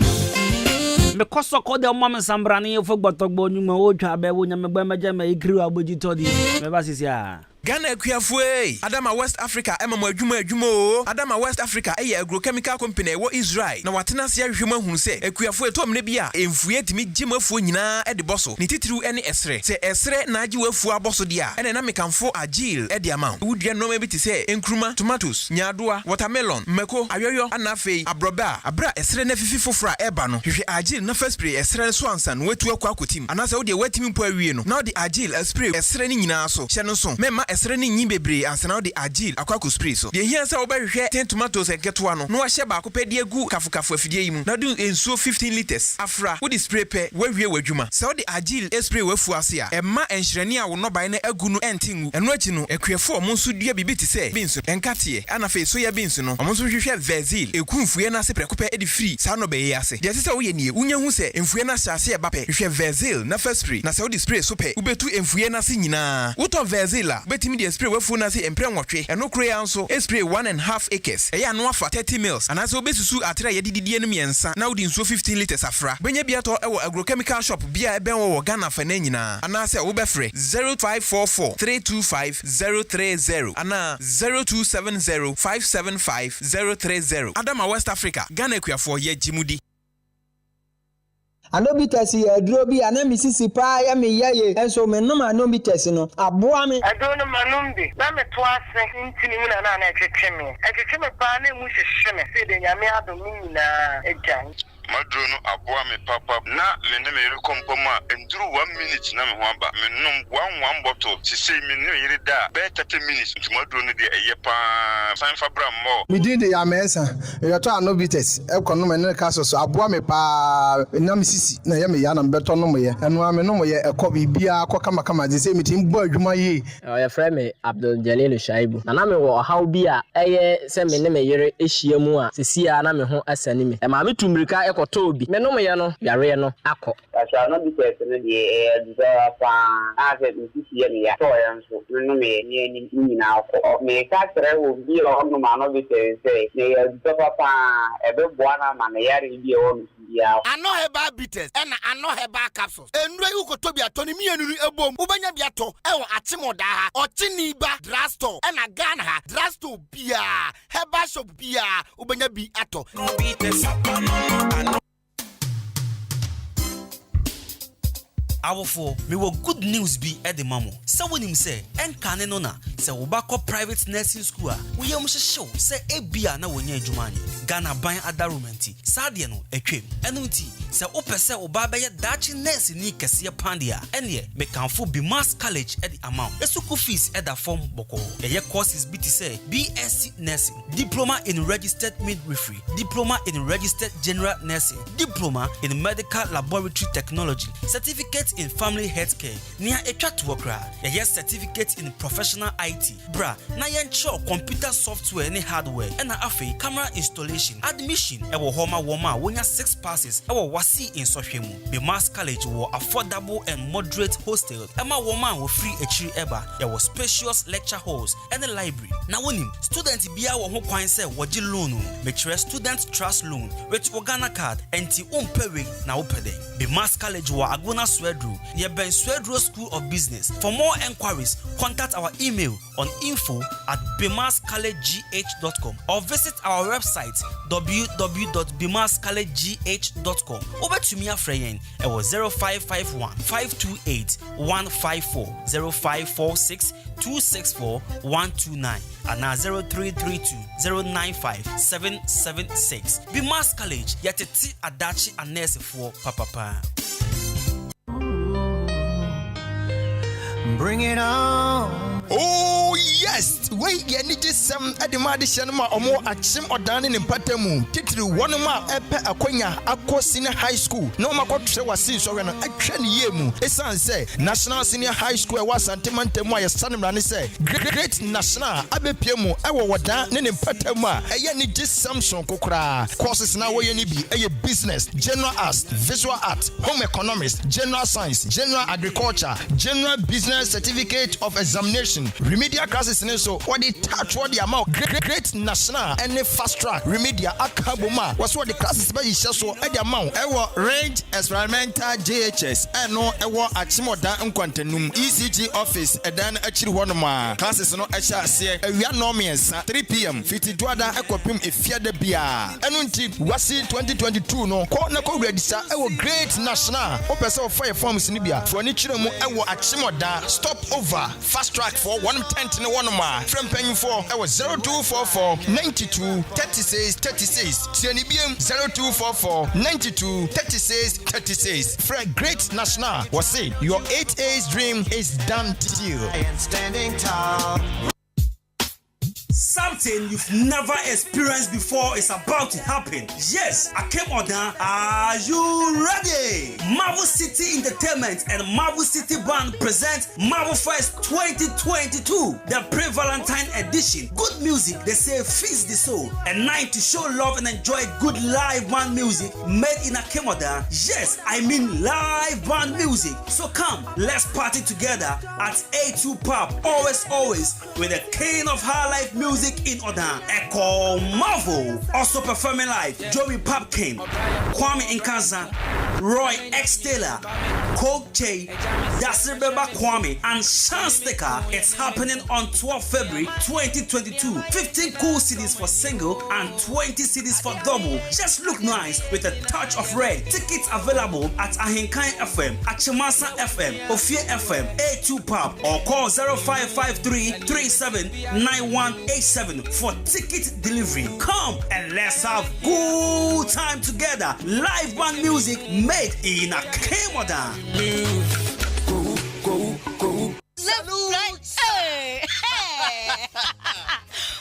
Me koso ko de mama sambrani fo gbotogbo nyuma o twa be wo nyame gba meje me igri aboji todi me ba sisia Ghana Kuafue, Adama West Africa, Emma Jumo, Adama West Africa, a agrochemical company, what Israel. Now, what Nasia human who say, a Kuafue Tom Nebia, and Fuet me Jimmo Funina at the bosso, Nititru any Esre, say Esre Najua Fua Bossodia, and an American for Agil at the amount. Would you know maybe to say, Enkruma, tomatoes, Nyadua, watermelon, Meko, Ayoyo, Anafe, Abroba, Abra, Esre Nefi for Fra Ebano, if you Agil, no first spray, Esre Swanson, wet to a quakutim, and as all the wet him per now the Agil, a spray, Esre Ninaso, Shanoson, Mema Esreni nyibebre ansa na the agile akwaku spray so de hia sa obehwe 10 tomatoes enketo ano no ahye ba akopɛ de agu kafukafu afidie yi mu na do ensuo 15 liters afra wo di spray pɛ wawie wadwuma sa wo de agile spray wafu ase a ɛma enhyerɛne a wo no ban na agu no entingu ɛno akyi no akuafo ɔmo nso dua bibi te sɛ beans enkate ana fe so ya beans no ɔmo nso hwehwɛ vezil ekumfue na se prɛkopɛ edi free sa no bɛyɛ ase de sɛ wo yɛ nie unya hu sɛ emfue na hyase e ba pɛ hwehwɛ vezil na first spray na sa wo di spray so pɛ ubetu emfue na se nyinaa wotɔ vezil a betimi de spray wafu na se empre nwotwe eno kure anso spray 1.5 acres eya no afa 30 mils ana se obesusu atra ye dididie no miensa na wodi nsuo 15 liters afra benya bia to ewo agrochemical shop bia eben wo Ghana fa na nyina ana se wo befre 0544 325 030 ana 0270 575 030 Adama West Africa Ghana kuafo ye jimudi Anobites ye drobi ana misisi pa ya me yaye enso me no anobites no aboa me adono manumbi na me to ase ntini mu na etwetwe me pa na mu hwehwe me se de nyame adom nyina ejan Madrono aboa me papa na me ne me rekompoma enduru 1 minute na me ho aba me nom one bottle ti say me no yiri da be 30 minutes nti madrono de eye pa san fabra mo me din de ya mesa e to anobites e kono me ne ka so aboa me pa na misisi na ya me ya na beto no mo ye eno ame no mo ye ekọ bibia akọ kama de say me tim bo adwuma ye ya frɛ me Abdul Jalil Shaibu na me wo haw bi a eye se me ne me yere ehia mu a sesia na me ho asani me e ma me tumrika kotobi menom ye no yare no akọ asa no bi tese no de dza pa ase nsisi ye ne ya to ya nso menom ye ni nyina akọ me ka tere wo bi o no ma no bi tese ne ya dza pa ebe boana ma ne yare bi o no ya ano heba bitters and ano heba capsules enura yu kotobi atoni mienu ebom ubanya biato ewo atimoda ha ochiniba drugstore and Ghana ha drugstore bia heba shop bia ubanya bi ato Awofo me wo good news be at the mamo se wonim se Ahenkan no na se wo ba ko private nursing school a wo yam hyehyew se ebia na wonya adwuma ni Ghana ban adarumenti sade no atwem eno nti se wo pese wo ba be ye dachi nurse ni kese pandia ene me kanfo be mass college at the amount esuku fees at the form boko ye courses bi ti se BSc nursing diploma in registered midwifery diploma in registered general nursing diploma in medical laboratory technology certificate in family healthcare near etwa to okra ye certificate in professional IT bra na yen show computer software ni hardware and afi camera installation admission e wo homa woma wonya 6 passes e wo wasi in sohwemu be mass college wo affordable and moderate hostel e ma woma wo free echiri eba ye wo spacious lecture halls and the library na wonim student bia wo ho kwan se wogi loan make sure student trust loan with Ghana card enti umpewe na upede be mass college wo Agona Swedru ye Ben Swedru School of Business. For more enquiries, contact our email through on info@bimascollegegh.com or visit our website www.bimascollegegh.com. Over to me afreyen it was 0551 528 154 0546 264 129 and now 0332 095 776. Bimas College yateti adachi anese for papa. Bring it on. Oh yes, we get some at the Madishanma or more at Sim or down in Patemu. Titri one ma epe akonya akwa senior high school. No ma kwa tse wasi so when I train yemu. Esan say National Senior High School was sentimentemo ya sanimrani say great national abepemu ewo wada ne Patemu. Eye ni Samson kokra. Courses na wo ye ni bi eye business, general arts, visual art, home economics, general science, general agriculture, general business certificate of examination. Remedial classes in so what the touch what the amount great national and the fast track remedial akabuma was what the classes by so at the amount ewo range experimental JHS and no ewo achimoda nkwantenum ECG office and then actually one ma classes no echa se awia no means 3 p.m. 52 ada ekopim efia de bia enunti wasi 2022 no ko na ko register ewo great national opese of fire forms ni bia for ni chiremu ewo achimoda stop over fast track for 110 in one ma from paying for I was 0244 92 36 36 TNBM 0244 92 36 36 for a great national was say your 8 A's dream is done deal and standing tall. Something you've never experienced before is about to happen. Yes, Akem Odan, are you ready? Marvel City Entertainment and Marvel City Band present Marvel Fest 2022, the pre-Valentine edition. Good music, they say, feeds the soul. A night to show love and enjoy good live band music made in Akem Odan. Yes, I mean live band music. So come, let's party together at A2 Pub. Always with the king of high life music in Odan, Echo Marvel. Also performing live, Joey Popkin, Kwame Nkanza, Roy X Taylor, Coke J, Yasir Beba Kwame, and Sean Sticker. It's happening on 12 February 2022. 15 cool CDs for single and 20 CDs for double. Just look nice with a touch of red. Tickets available at Ahenkan FM, Achimasa FM, Ophir FM, A2 Pub, or call 0553 379187 for ticket delivery. Come and let's have good time together. Live band music made in a Kemoda.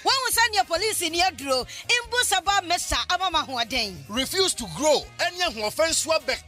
When we send your police in your draw, Imbusaba Mesa Amama Huaden. Refuse to grow, and young offense swabek.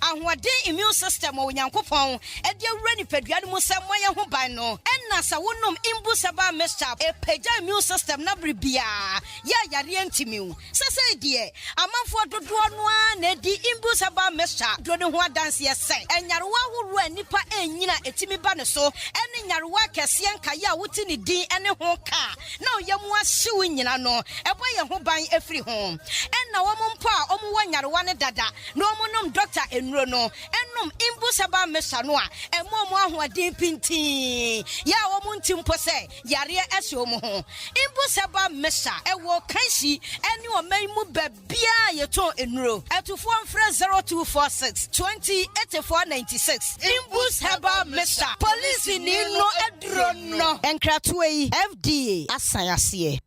And what day immune system or Yankopon, and your ready Pedrian Musamaya Hubano, and Nasa Wunum Imbusaba Mesa, a Peja immune system Nabribia, Ya Yarientimu. Sasa dear, a month for the Duanwa, Nedi Imbusaba Mesa, Dronua dance yes, and Yarwa who ran Nipa and Yina Etimi Banaso, and in Yarwa Cassian Kaya Wutini D and a Honka. No, Yamwa suing no, a boy who buy every home. And now one pa, one Yarwana Dada, no monum doctor and Rono, and num Imbusaba Mesanoa, and Momo who are deep in tea. Ya woman Timpose, Yaria Esomo. Imbusaba Mesa, a walk Kansi, and you are may move Bia Yato in row. At 0246 20 8496. Imbus Haba Mesa, police in no Edrono, and Kratway FDA. Asayasiye.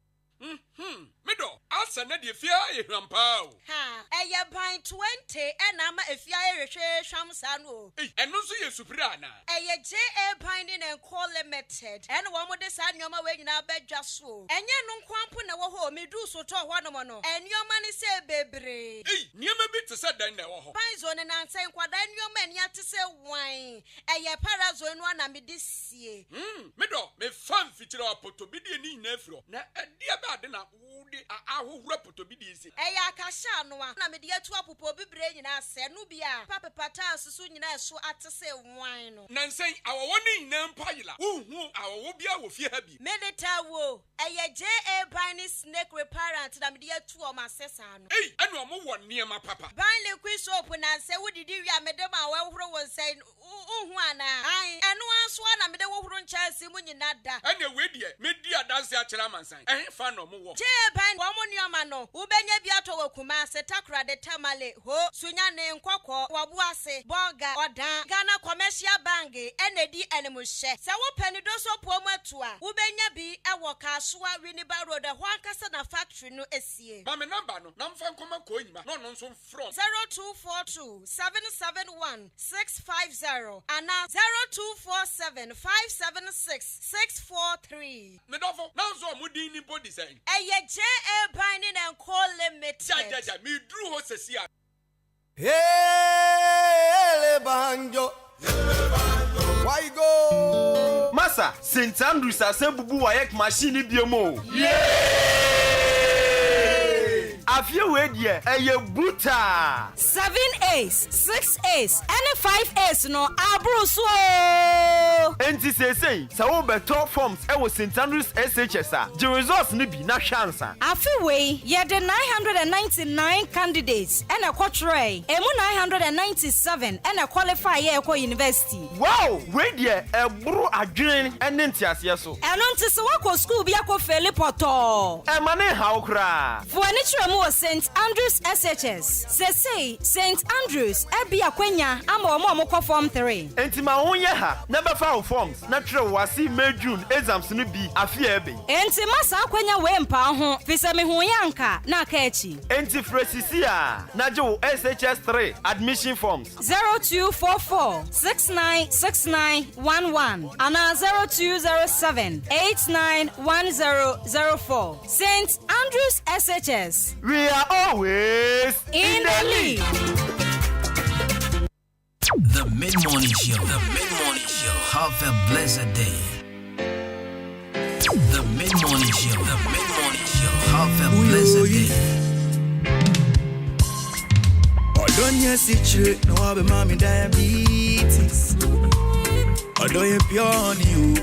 Mido, asa na di fia e hwampao. Ha, eye ban 20 enama efia ehwehwe hwamsano. Eno so ye supira na. Eye JA binding and call limited. Ene wo mo de sa nyoma we nyina badwa so. Enye no nkwampo na wo ho medu so to ho no mo no. Enyoma ne se bebre. Nyoma bi te se dan na wo ho. Panzo ne nanse nkwada nyoma eni ate se wan. Eye parazo enu na me de sie. Mido, me fan fitira apoto bi de ni nyina afiro. Na ade ba de na ahura potobidi isi eya akasha no na me de atu apopo bibre nyina se no bia papa pata susu nyina so atese wan no nansen awowo ni nyina mpayila uhu awowo bia wo fie ha bi medeta wo eya JA Binding snake reparent na me de atu o masesa no enu omo wo niema papa ban liquid soap na se wodidi wi amede ma wo horo won sai uhu ana ai enu anso na me de wo horo ncha si mu nyina da. Anya we die, me di adanse a kira mansan. Fa no mo wo. Je ban wo mo nuama no, wo benya bi ato wo kuma se takra de tamale ho, sunya ne nkokọ, wo buase, boga, odan, Ghana Commercial Bank, enedi enemuhye. Se wo peni do so po mu atua, wo benya bi e wo Kasua Winneba Road, ho ankasa na factory no esie. Ma me number no, na mfa nkoma ko nyima. No no nso from 0242 771 650 and 0247 576 643. Me dofo, na nso mo din ni body say. Eye JA Binding and Call Limited. Ja, me dru ho sesia. Hele banjo. Why go? Masa, St. Andrews asembubu wayek machine biomo. Afie we die eye buta 7 A's 6 A's and 5 A's no abruso enti sesei sa wo beto forms e wo St. Andrews SHS a the results ni bi na chance afie we ye the 999 candidates and a quatrain emu 997 and a qualify ye ko university. Wow, we die e buru adwen ene ntiase so eno nti se wako school bi akọ feli poto e mane hawo kra for any tremu St. Andrews SHS. Say St. Andrews ebi akwenya ama omo kọ form 3. Enti ma wonye ha na be fa forms na tre wasi May June exams no bi afia ebe. Enti masa akwenya we mpa ho fisa me hu yanka na aka echi. Enti fresisia na je wo SHS 3 admission forms 0244 696911 ana 0207 891004. St. Andrews SHS. We are always in the lead. The Mid-Morning Show. The Mid-Morning Show. Have a blessed day. The Mid-Morning Show. The Mid-Morning Show. Have a blessed day. Odonya citrate, no have mommy diabetes. Odonya pure on you,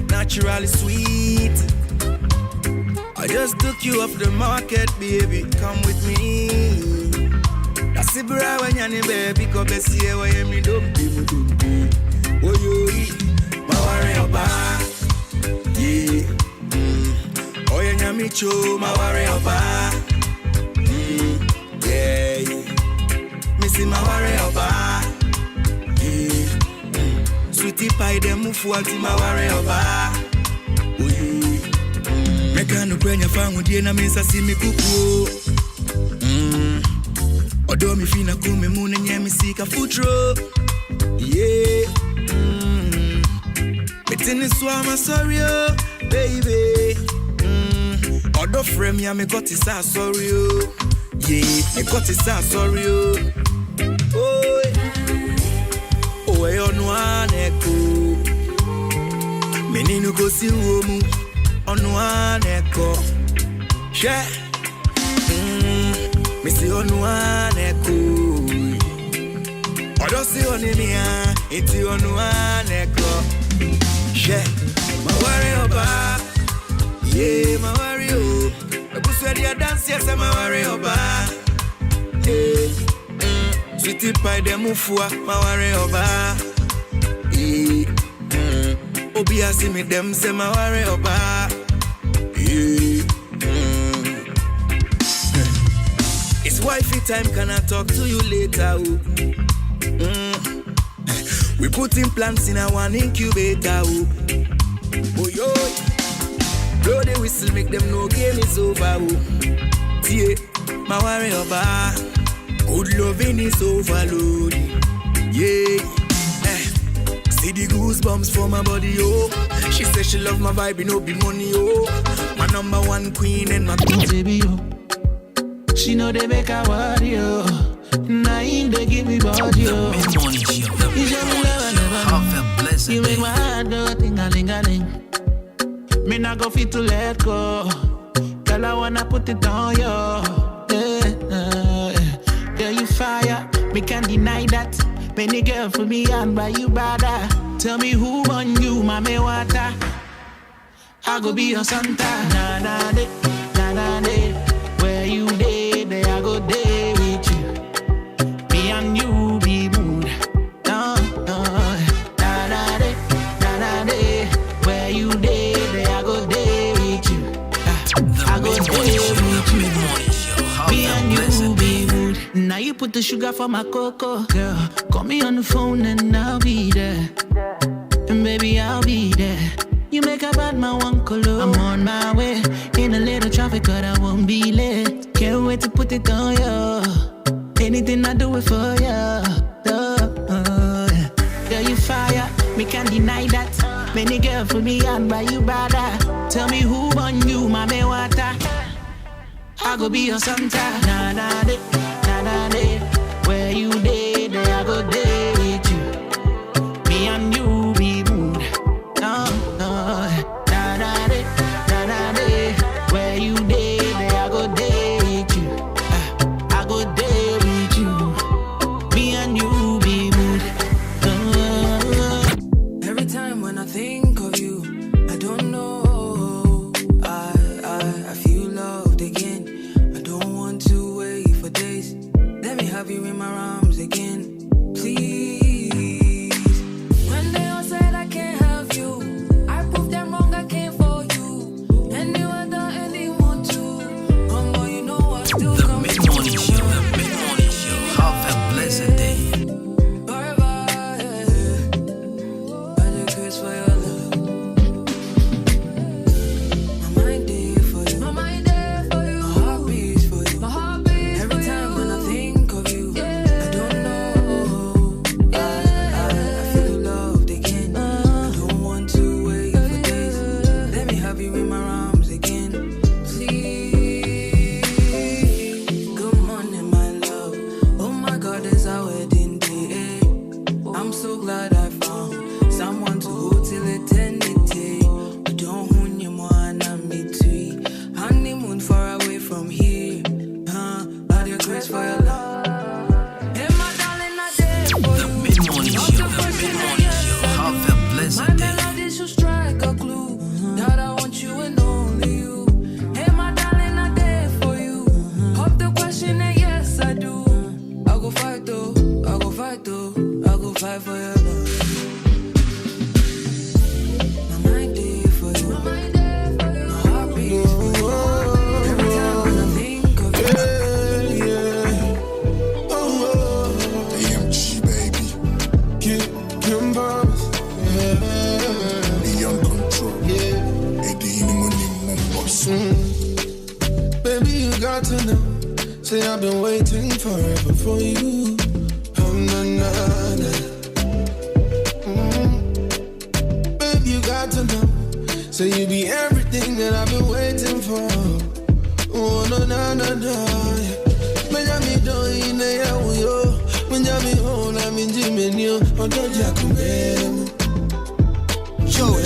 naturally sweet. I just took you off the market, baby. Come with me. That's the bra when you're baby. Come see why you me don't be. Oh, you my worry about. Yeah. Oh, you me cho, my worry about. Yeah. Missing my worry about. Yeah. Sweetie pie, them move forward, my worry about. Oh, you. Mekano kwenya fangu die na mesa si mikuku Odo mi fina kume mune nye misika futro Yeah Metini swama sorry oh baby Odo frame ya me got isa sorry oh Yeah, me got isa sorry oh Oh yo no aneko Meninu go si uomu Onwa neko she Missy onwa neko Odosi onimia iti onwa neko she ma worry oba yeah ma worry oh Ebuswedi ya dance yes ma worry oba yeah Sweetie pie de mufua ma worry oba yeah Obi asi me dem se ma worry oba It's wifey time, can I talk to you later? We put in plants in our incubator. Oh yo, blow the whistle, make them know game is over. Yeah, my worry about good loving is overloaded. Yeah, see the goosebumps for my body, oh. She says she love my vibe, no be money, oh. My number one queen and my baby, oh. She know they make her worry, oh. Now they give me body, oh. The Mid-Morning Show. The Mid-Morning Show. Have a blessed day. You make my heart go ting-a-ling-a-ling. Me not go fit to let go. Girl, I wanna put it on you. Girl, you fire. Me can't deny that. Many girl for me and by you brother. Tell me who on you, mommy water. I go be your Santa. Na na de, na na de. Where you day, there I go day with you. Me and you be mood. No, no. Na na de, where put the sugar for my cocoa. Girl, call me on the phone and I'll be there. And baby, I'll be there. You make a bad man one color. I'm on my way. In a little traffic, but I won't be late. Can't wait to put it on you. Anything I do it for you. Girl, you fire. Me can't deny that. Many girls for me and by you brother. Tell me who on you, mommy water. I go be your Santa. Na na de, na na de. Where you day, there I go day with you. Me and you be mood. No, no. Na na de, na na de. Where you day, there I go day with you. I go day with you. Me and you be mood. Every time when I think of you, I don't know. I feel loved again. Have you in my arms again, please. When they all said I can't have you, I proved them wrong, I came for you. And you other anyone too. Come on, you know I still the come Mid-Morning Show, the Mid-Morning Show. Have a blessed day. Bye-bye, I just wish for your love. My mind there for you. My mind there for you. My heart beats for you. My heart beats every time when I think.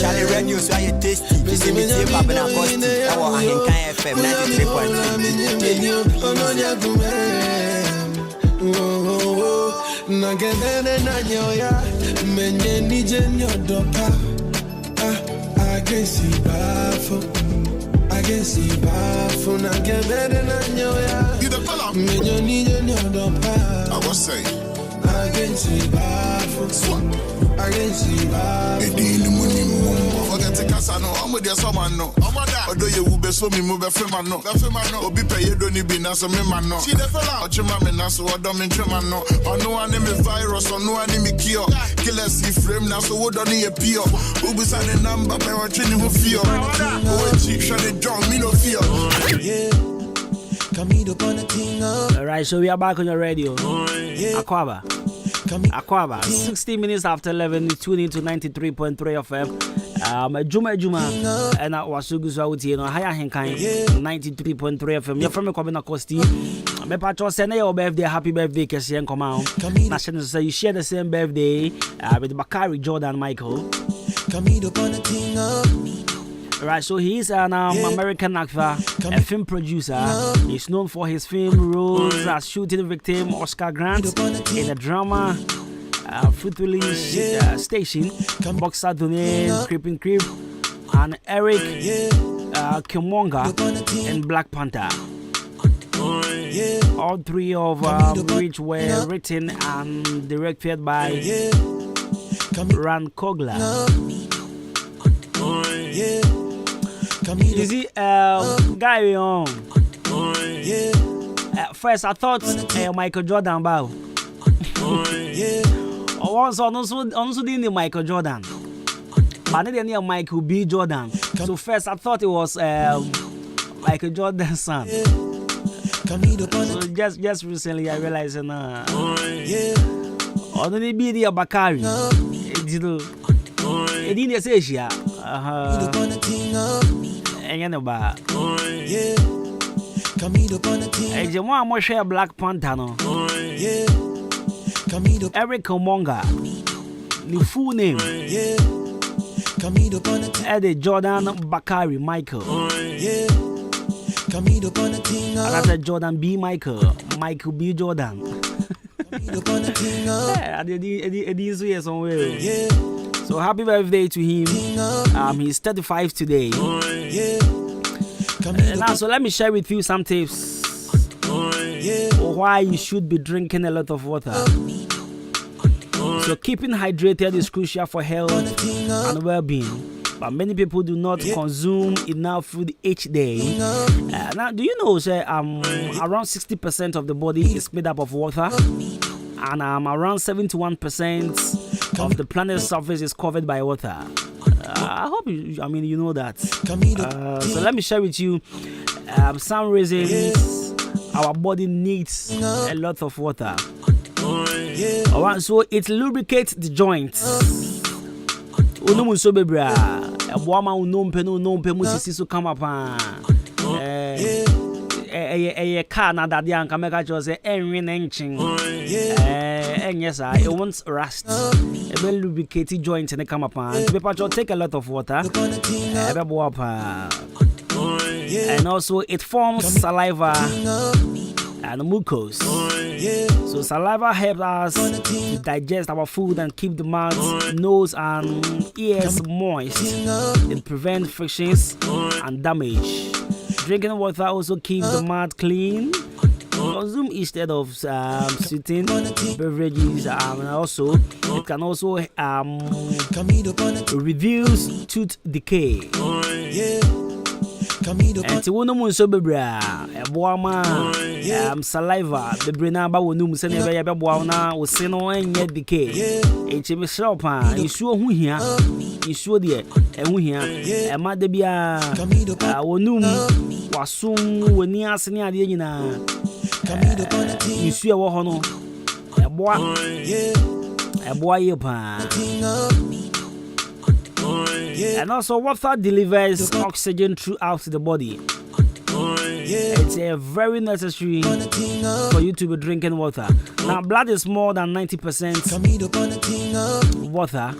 Charlie Radio, so I tasty. This is me, Papa Naposti. Our Ahenkan FM 93.3. I was saying. I can see I can see forget to cast no. I'm with your someone no. Although you will be so me move a film no. Obi pay you don't be na so me man no. See the fella. Ochima me na so odom me man no. No one name virus or no one name cure. Killer see frame na so what don't need a pure. Ubu sa the number but we training who fear. Oh cheap shot the drum me no fear. Yeah. Alright, so we are back on your radio. Akwaba, 16 minutes after 11, tune into 93.3 FM. Juma, and I was so good out here on Ahenkan 93.3 FM. You're from a Kobina Costi. My patron send your birthday, happy birthday, Cassie and come out. National say you share the same birthday with Bakari Jordan Michael. Right, so he's an American actor, a film producer. He's known for his film roles as Shooting Victim, Oscar Grant in the drama Fruitfully Station, Boxer Donaire, Creeping Creep, and Eric Killmonger in Black Panther. All three of which were written and directed by Ran Coogler. You see, guy on first I thought Michael Jordan bow. Also didn't Michael Jordan. But then near Michael B. Jordan. So first I thought it was Michael Jordan's son. So just recently I realized only be the Bakari. It didn't say she. And you know ba. And you want more share Black Panther no. Eric Omonga. The full name. Eddie Jordan Bakari Michael. And I said Jordan B. Michael B. Jordan. So happy birthday to him. He's 35 today. Now, so let me share with you some tips why you should be drinking a lot of water. So keeping hydrated is crucial for health and well-being. But many people do not consume enough food each day. Now, do you know, say, around 60% of the body is made up of water, and around 71% of the planet's surface is covered by water. I hope you know that. So let me share with you some reasons our body needs a lot of water. Alright, so it lubricates the joints. Unumu so bebra. Abwama unompe musisi so come up. Car na daddy and kameka chose enwin enchin. Yes, it wants rust. A well lubricated joint and come up. People take a lot of water. And also it forms saliva and mucus. So saliva helps us to digest our food and keep the mouth, nose and ears moist. It prevents frictions and damage. Drinking water also keeps the mouth clean. Consume instead of sweetened beverages, and also it can also reduce tooth decay. And to one so bebra, saliva, the brina ba wonum send a baby boana was seen on yet decay. HM shop, you sure who here, you sure dear, and who here, and Madabia wonum was soon when near Senia Diana. You see a wohono, a boy, and also water delivers oxygen throughout the body. It's very necessary for you to be drinking water. Now, blood is more than 90% water,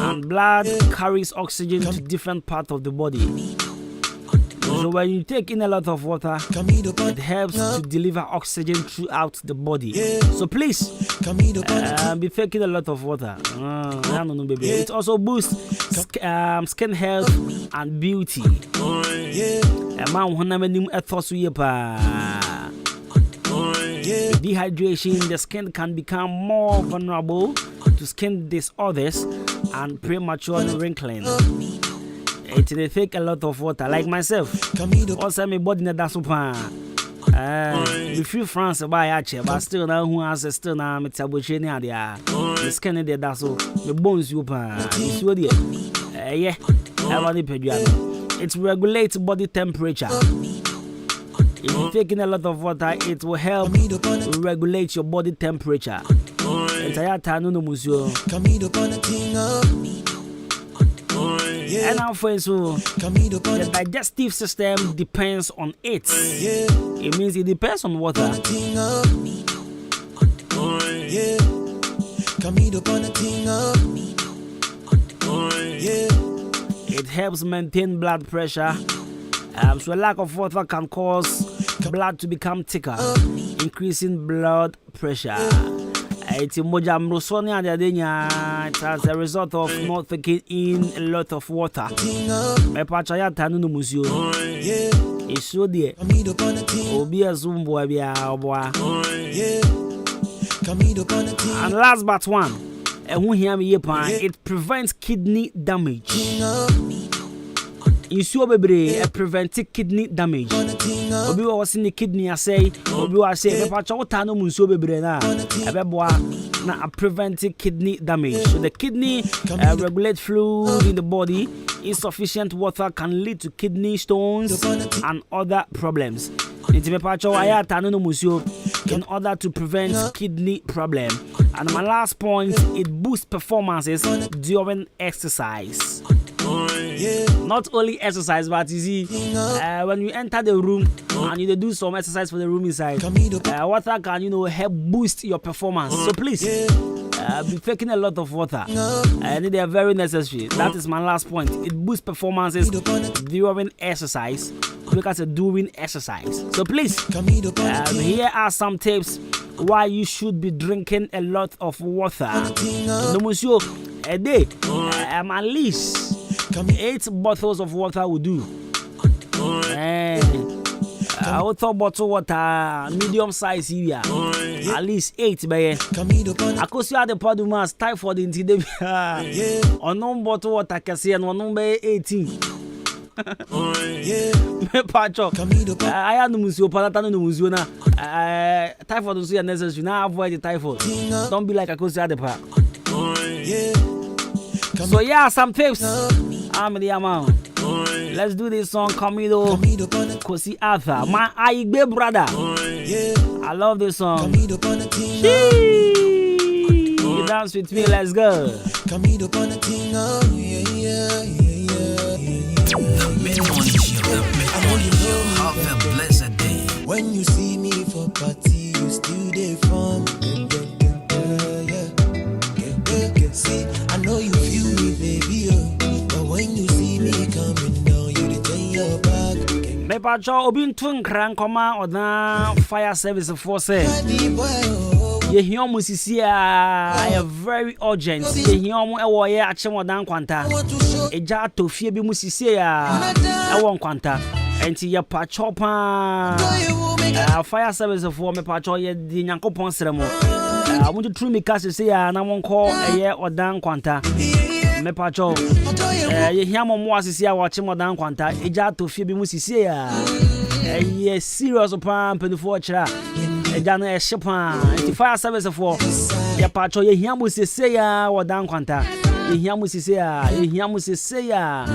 and blood carries oxygen to different parts of the body. So when you take in a lot of water, it helps to deliver oxygen throughout the body. So please, be taking a lot of water. It also boosts skin health and beauty. Dehydration, the skin can become more vulnerable to skin disorders and premature wrinkling. They take a lot of water, like myself. Also, my body not that super. We feel France by Ache, but still now who has still now metabolism there. The skin is there, so the bones you it's really yeah. It regulates body temperature. If you're taking a lot of water, it will help regulate your body temperature. Entire time no museo. And our friends, so the digestive system depends on it. It means it depends on water. It helps maintain blood pressure. So a lack of water can cause blood to become thicker, increasing blood pressure. It's as a result of not taking in a lot of water. And last but one, it prevents kidney damage. Insuo bebre prevent kidney damage. Obi was in the kidney I say, obi was say pepa cho tano insuo bebre na ebeboa na prevent kidney damage. So the kidney regulate fluid in the body. Insufficient water can lead to kidney stones and other problems. In order to prevent kidney problem. And my last point, it boosts performances during exercise. Not only exercise, but you see, when you enter the room and you do some exercise for the room inside, water can help boost your performance. So please, be taking a lot of water, and they are very necessary. That is my last point. It boosts performances during exercise. Because doing exercise. So please, here are some tips why you should be drinking a lot of water. No monsieur, a day, at least 8 bottles of water will do. Auto bottle water, medium size here. At least 8, baby. I could see the Adwuma typhoid in the on no bottle water can see and one number 18. Pacho, I am the museo, Palatano museo na. Typhoid is necessary. Now avoid the typhoid. Don't be like a coast at the park. So yeah, some tips. I'm the amount. Let's do this song, Comido Kosi Arthur, my Aigbe brother. I love this song. You dance with me, let's go. The mid-morning show, have a blessed day. When you see me for party, you still there from. See, I know you feel me, baby, but when you see me coming down, you return your back. Me pacho obin tun kran koma oda fire service force. Ye hiom musisi a very urgent. Ye hiom ewo ye achem odan kwanta. Eja tofie bi musisi a ewo kwanta. Enti ye pacho pa fire service for me pacho ye di nyankopon seremo. I want to true me cast say na won call eye odan kwanta. Me pacho ye hiam mo asisi a watch odan kwanta. Eja tofie bi musisi a ye serious pa mpedifo chira. Eja na shepa. Enti fire service for ye pacho ye hiam musisi a odan kwanta. Ye hiam musisi a ye hiam musisi a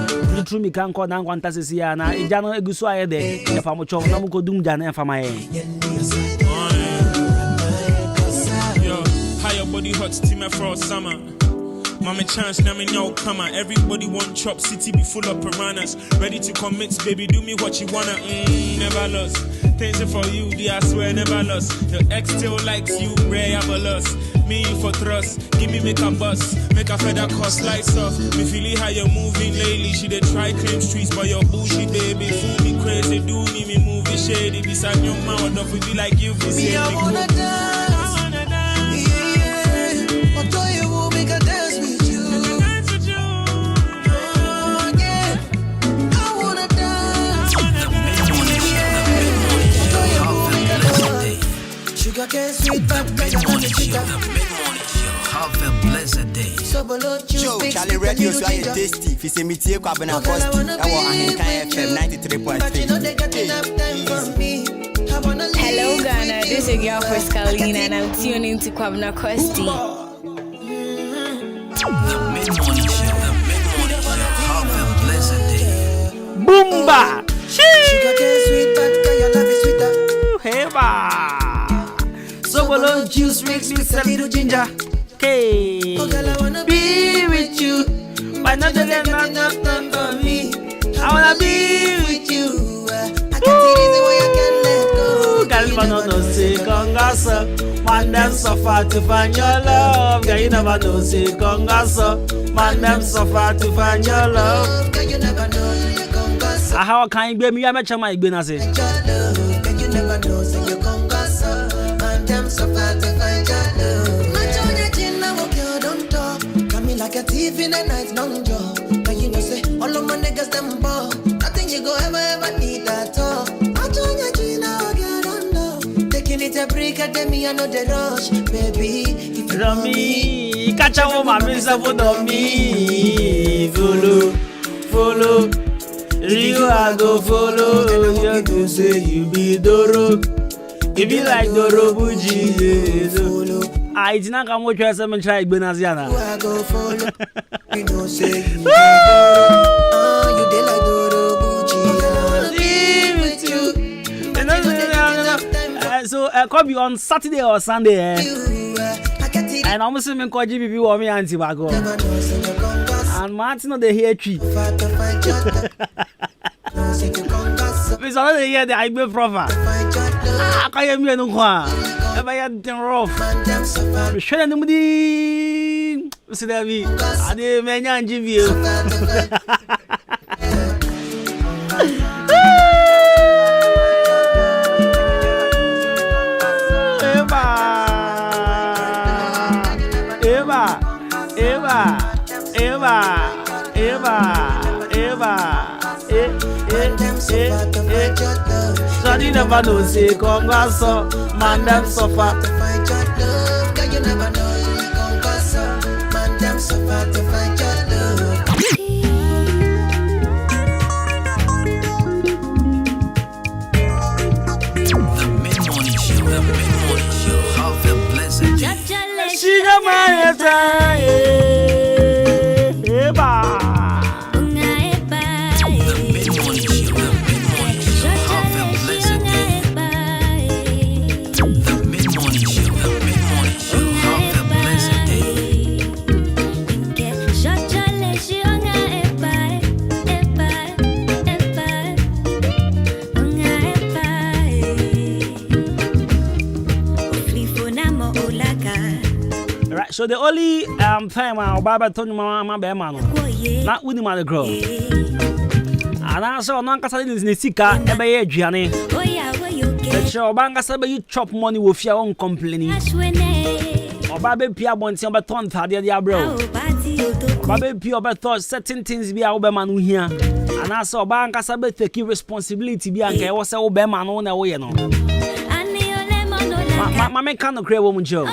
true me kan call dan kwanta sisi a na eja no eguso aye de ye fa mo cho na mo ko dum ja na fa ma ye. How your body hot steam for summer. Mama chance, now me no come on. Everybody want chop city be full of piranhas. Ready to commit, baby, do me what you wanna. Never lost. Things for you, I swear never lost. Your ex still likes you, rare have a loss. Me for trust, give me make a bus, make a feather cost lights off. Me feeling how you're moving lately. She dey try claim streets, but your bullshit, baby, fool me crazy. Do me movie shady. Beside your mouth, don't feel like you feel me. I wanna dance. The mid-morning show, have a blessed day. Joe, Charlie Radio, so I tasty. If you see me, take up and I was Ahenkan FM 93.3. Hello, Ghana. This is your girl Pascaline, and I'm tuning to Kwabena Kosti. The mid-morning show, have a blessed day. Boomba! Sugar cane sweet, but your love is sweeter. Hey, ba! Sobolo juice makes me a little ginger. Hey, oh, girl, I wanna be with you, but not again, not for me. I wanna be with you. I can't see reason why I can't let go. Girl, you never know, say congrats. Man, them suffer to find your love. Girl, you never know, say congrats. Man, them suffer to find your love. Girl, you never know, say congrats. How can you be me? I'm a chama, you be na say. Girl, you never know, say you congrats. Them so far to find your love. My Johnny Chin, I walk you, don't talk. Coming like a thief in the night, long jaw. But you know, say, all of my niggas, them ball. Nothing you go ever need at all. My Johnny Chin, I walk you, don't know. Taking it a break, at me, I know the rush. Baby, if you love me, catch a woman, miss a foot on me. Follow, I go follow. You go say you be Doro. If you like Doro Buji, I did not come with you some try Benaziana. I go follow. You know say you be Doro. You dey like Doro Buji. With you. So I could be on Saturday or Sunday. And I'm assuming call GBB or me auntie Bago. And Martin of the hair tree. It's already here the I be proper. I can't hear no one. If I had them rough. Shut up, nobody. See that me. I did many and give you. So you never know, say, congrats, man, them suffer. You never know, congrats, man, them suffer to find your love. The mid-morning show, have a blessed day. She got my time. So the only time I'll buy told my bear not with my girl. And I saw non Casalin in the Sika, every Gianni. But your bank you chop money with your own complaining. Or Baby Pia wants your baton, Tadia bro. Baby Pia thought certain things be our man here. And I saw bank Casabe take responsibility Bianca was our bearman on the way. My can't create woman Joe.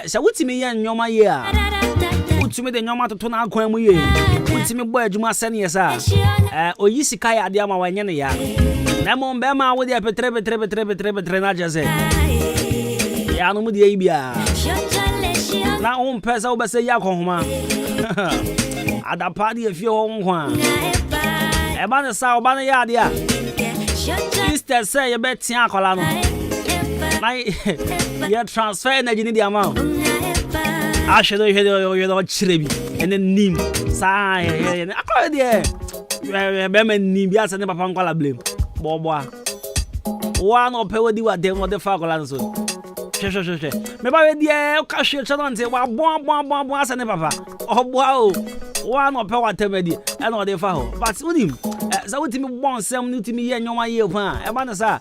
So what's me and your my year? What's me the Yama to turn out when we what's me boy Juma Senior, sir? O Yisikai Adiama Wanyania. Namon Bema with the Petrebe Trenaja. Yanumudi Abia. Now on Pesa over say Yakoma. At the party of your own one. Ebana Sao Bana Yadia. Instead say you bet Siacolano. You transfer energy in the amount. I should hear your chiribi and then Nim. Sigh, and I call it there. Bemen Nibias and the Papancola blame. Boba. One or pay what you are them or the Falcolanso. Maybe the cash your children say, well, bomb, and the papa. Oh, wow. One or pay what temedi and all the foul. But with him. So what me want some new to me and your year pan. Abanasa,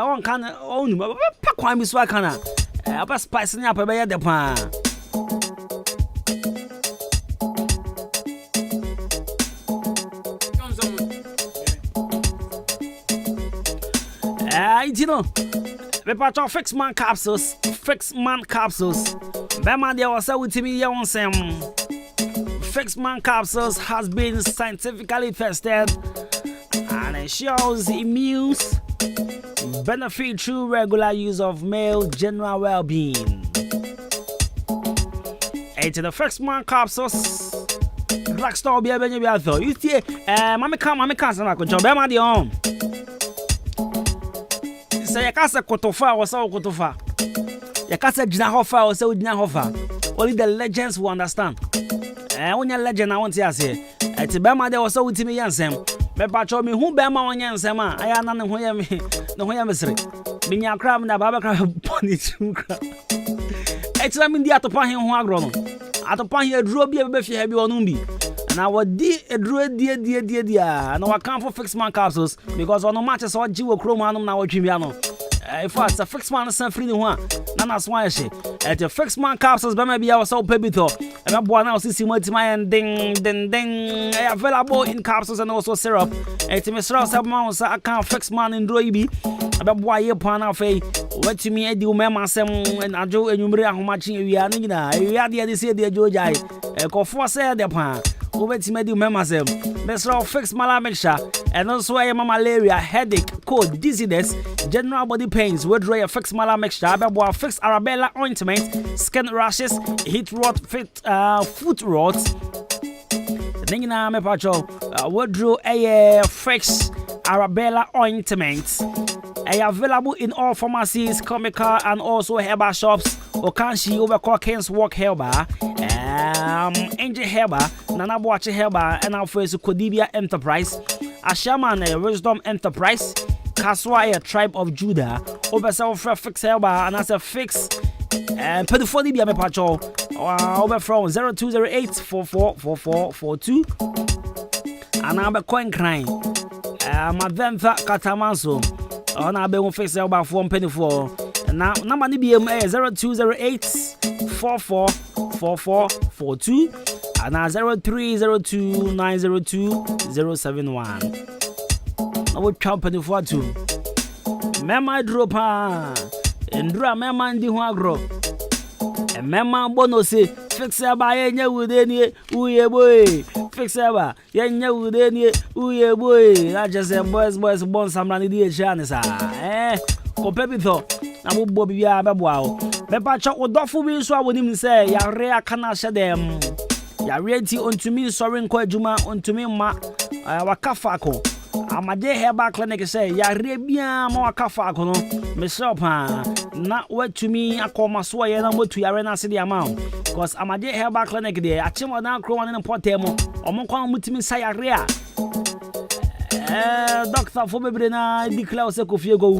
one can own Paquam is Wakana. Upper spicing up a bay at the pan. You know, the part of fixed man capsules. Bema, there was with me, young Sam. Fixed man capsules has been scientifically tested and ensures immune benefit through regular use of male general well-being. It's the Fixed man capsules. Black Star be a benny. You see, Mammy can't say, Bema, the home. Say, a casa cotofa or so cotofa. Your casa Jinahofa or so Jinahofa. Only the legends will understand. When you're legend, I want to say, it's Bema, there was so with me, Yansem. Peppa told me who Bema on Yansema. I am none who am me, no way I'm a straight. Being a crab and a Baba pony to crab. It's I mean the Atopan who are grown. Atopan here drew be a beefy heavy on Umbi. And I would drew dear. And I come for fixed man capsules because on no matches or Jiwo Chromanum now Jimiano. If it's a fixed man, some free one. Nana's why she at the fixed man capsules, but maybe I was so pebito. And I'm one house is my and ding. Available in capsules and also syrup. It's Miss Ross Mouse, I can't fix man in Droibi. abɛboa yɛ pana afei watumi adi wo mɛma asɛm adwo anwummere ahomakye awia no nyinaa awia deɛ de sɛ deɛ adwogyae ɛkɔfoɔ sɛ de paa wobɛtumi adi wo mɛma asɛm bɛsrɛ fix mala mixture ɛno nso ɛyɛ ma malaria headache cold dizziness general body pains withdraw your fix mala mixture abɛboa fix arabella ointment skin rashes heat rot foot rot ne nyinaa mɛpatwɔ withdraw ɛyɛ fix arabella ointment available in all pharmacies, chemical and also herbal shops. Okanshi over King's Walk Herba, Angel Herba, Nana Watch Herba, and our first Kodibia Enterprise, Ashaman Wisdom Enterprise, Kaswaya Tribe of Judah, over self fix Herba, and as a fix and put the 40 Biame Pacho over from 0208 444442 and I'm a coin crying. Madenta Katamanso. On our been fix about 4 penny for now. Number BMA 0208 444442 and 0302 902 071. I would company for 2. Mema dropa and dra mema ndi huagro. And mema bonosi fix about any with any uye boy. Fix ever, yenya with any uye boy. I just say boys born some run the chanisa. Competitor. I will Bobby Ababo. Peppa Chop would doffle be so I would him say, ya rea cana shed them. Ya ready unto me, soaring Juma unto me, ma wakafako. Amade Herba Clinic say, ya rebia more kafako, Miss Sopa. Not what to me, I call my sway and I'm to Yarena City amount. Because Amade Herba Clinic there, I chimo now crow in a potemo, or Mokon Mutimi Sayarea. Doctor Fobebrina declare Secofiego,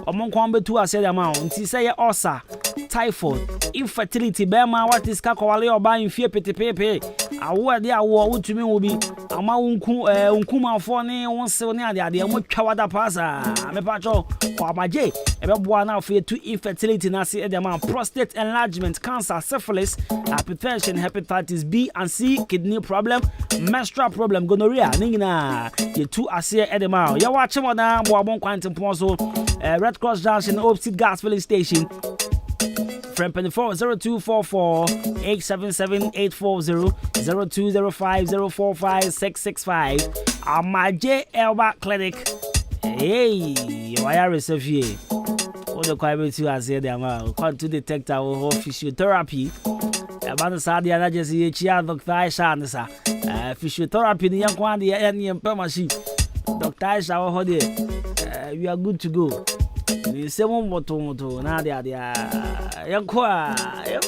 or Monkwan to a said amount. He say, Osa, typhoid, infertility, Bema, what is Kakawale or buying fear petty pepe. I wear the award to me will be a unkuma for ne one so near the idea. What Kawada Pasa, I'm a patcho, or my J, a one out for two infertility, Nasi Edema, prostate enlargement, cancer, syphilis, hypertension, hepatitis B and C, kidney problem, menstrual problem, gonorrhea, Nina, the two Asia Edema. You're watching what now, Boabon Quantum Ponso, Red Cross Junction, Opposite Gas Filling Station. Friend 0244 877 840 0205 045 665. My J. Elba Clinic. Hey, why are you so here? What the quite to us here? Come to detect our physiotherapy. About the Saudi and I just see Dr. Aisha. Physiotherapy, the young one, the any machine. Dr. Aisha, we are good to go. The same moto na dia yankwa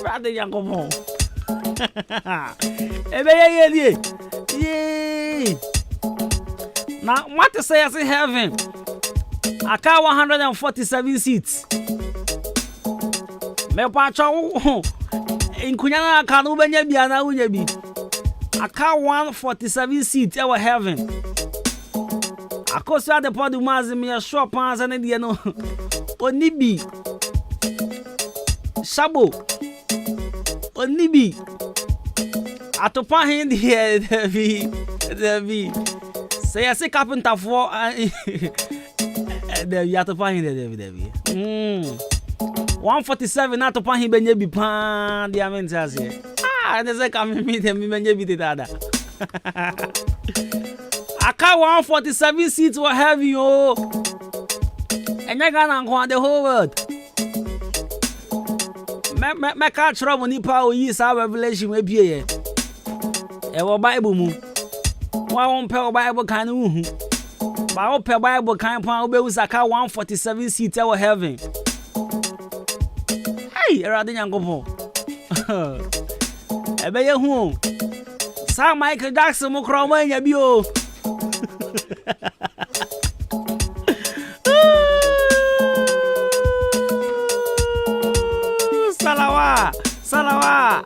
brother yankomo ebe ye now what to say as in heaven I car 147 seats me pacho in kunyana aka no benya bia na unya bi I car 147 seats ever heaven akoso the pod mazi me shop ans and the no Onibi Shabo Onibi Atopa hand here there be say I say carpenter for there you atopa hand there be 147 atopa hand benye bi pan dia mentas here and say come meet them benye bi dada Aka 147 seats were heavy and you're gonna the whole world. Me catch trouble nipa o yi sa revelation we bie e wo Bible mu. Wa won pe Bible kan hu. Ba wo pe Bible kan pan wo be usaka 147 seats e heaven. Hey, erade nyankopon. E be ye hu. Sa Michael Jackson mo kro ma nya bi o. Salawa,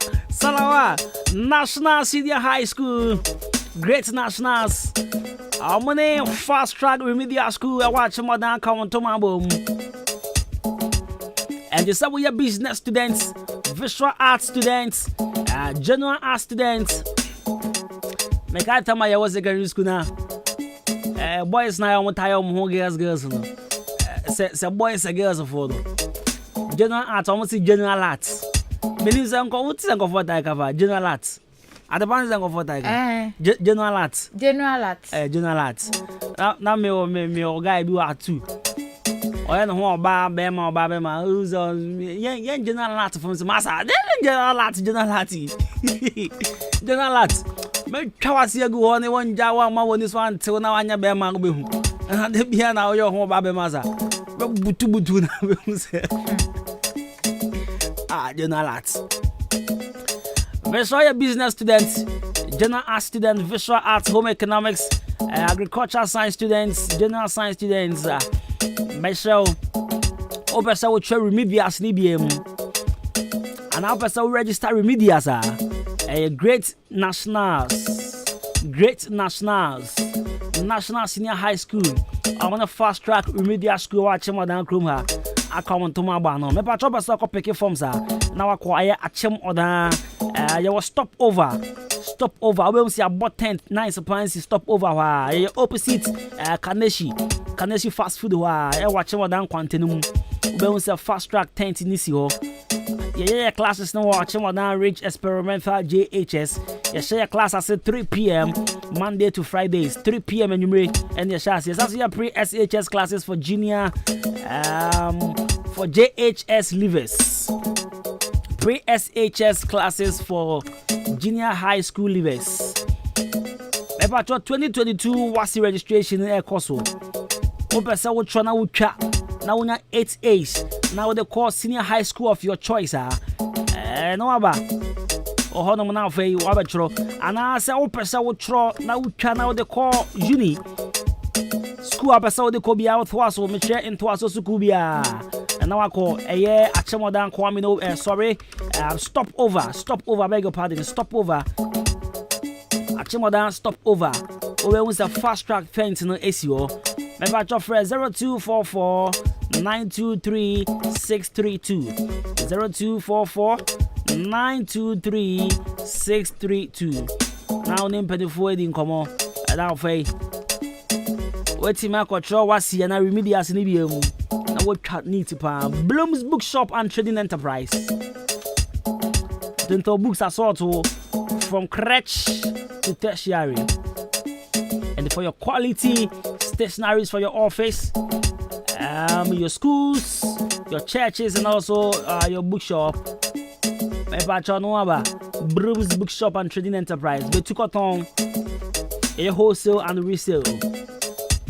National Senior High School, Great Nationals, Harmony Fast Track Remedial School. I watch more than come to my boom. And the some your business students, visual art students, general art students. Make I tell my was a girl school now. Boys now I'm tired of girls no. say boys and girls for general art almost general art. Means uncle what is uncle for that general art. At the band is uncle for that. General art. General art. General art. Now me guy do art too. Oya no ho ba bema who's yen general art from some massa. General art. General art. Me twa se agu ho ne won ja wa ma woni so antil na wanya bema go behu. And the bia na oyo ho ba bema sa. Butu na behu se. General art. Visual business students, general art students, visual arts, home economics, agricultural science students, general science students. Myself, Opesa will try remedias NBM, and Opesa will register remedias. Great national senior high school. I want a fast track remedial school. Watching Madam Krumha. I come on to my bar. Me pa chop so ko pick forms. Now I acquire a chem order. You was stop over. We see about 10 nice appliances stop over. Opposite Kaneshi fast food. Watch Madam Quantinum. We see fast track tent in this year. Yeah, classes now watching Madam Rich Experimental JHS. You share class at 3 p.m. Monday to Fridays, 3 p.m. and your chassis. That's your pre-SHS classes for junior, for JHS leavers. Pre-SHS classes for junior high school leavers. About 2022 WASI registration in Air Koso. Opesa will try now now we 8H. Now they call senior high school of your choice. No aba. Oh, no, now for you, and I say, Opesa will try now they call uni. School Opesa they call be out was so much into us Sukubia. And now I call a year at Chamodan Kwamino. Sorry, stop over, beg your pardon, stop over. At Chamodan, stop over. We was a fast track fence in the ACO. Remember your friend 0244 923 632 0244 923 632. Now name penny for in come now fay. Wait my control was here and I remedias in IBM. Now what cat need to pan Bloom's Bookshop and Trading Enterprise. Dental books are sort from crèche to tertiary. And for your quality stationaries for your office, your schools, your churches, and also your bookshop. Broom's Bookshop and Trading Enterprise. They took on a wholesale and resale.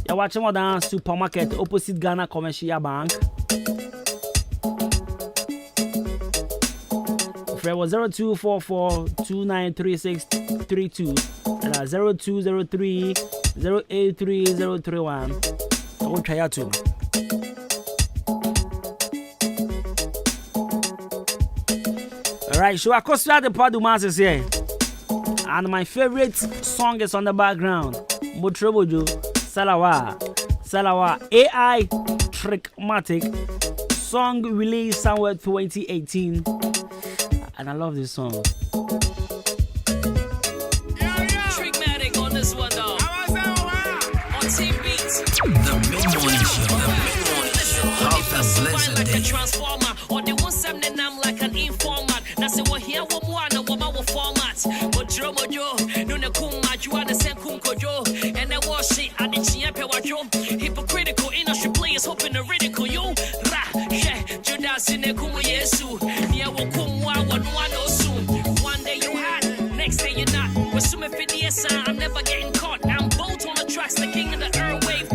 You're watching more supermarket opposite Ghana Commercial Bank. Fred was 0244 293632 and 0203 083031. I will try out to. Alright, so I consider the Padumas is here. And my favorite song is on the background. Motrobojo, Salawa, AI Trickmatic. Song released somewhere 2018. And I love this song. Trickmatic on this one though. On Team Beats. The mid-morning show. Have a blessed like day. a transformer. Or they want something I'm like an informant. Now say what here what one or what our format. But drama yo, no na kuma you are the same kunko yo. And I wash it at the chiape wajo. Hypocritical industry players hoping to ridicule you. Ra, yeah, Judas in the kumu yesu. Nia wakumwa no soon. One day you hot, next day you're not. We're swimming 50 years, I'm never getting caught. I'm both on the tracks, the king of the airwave.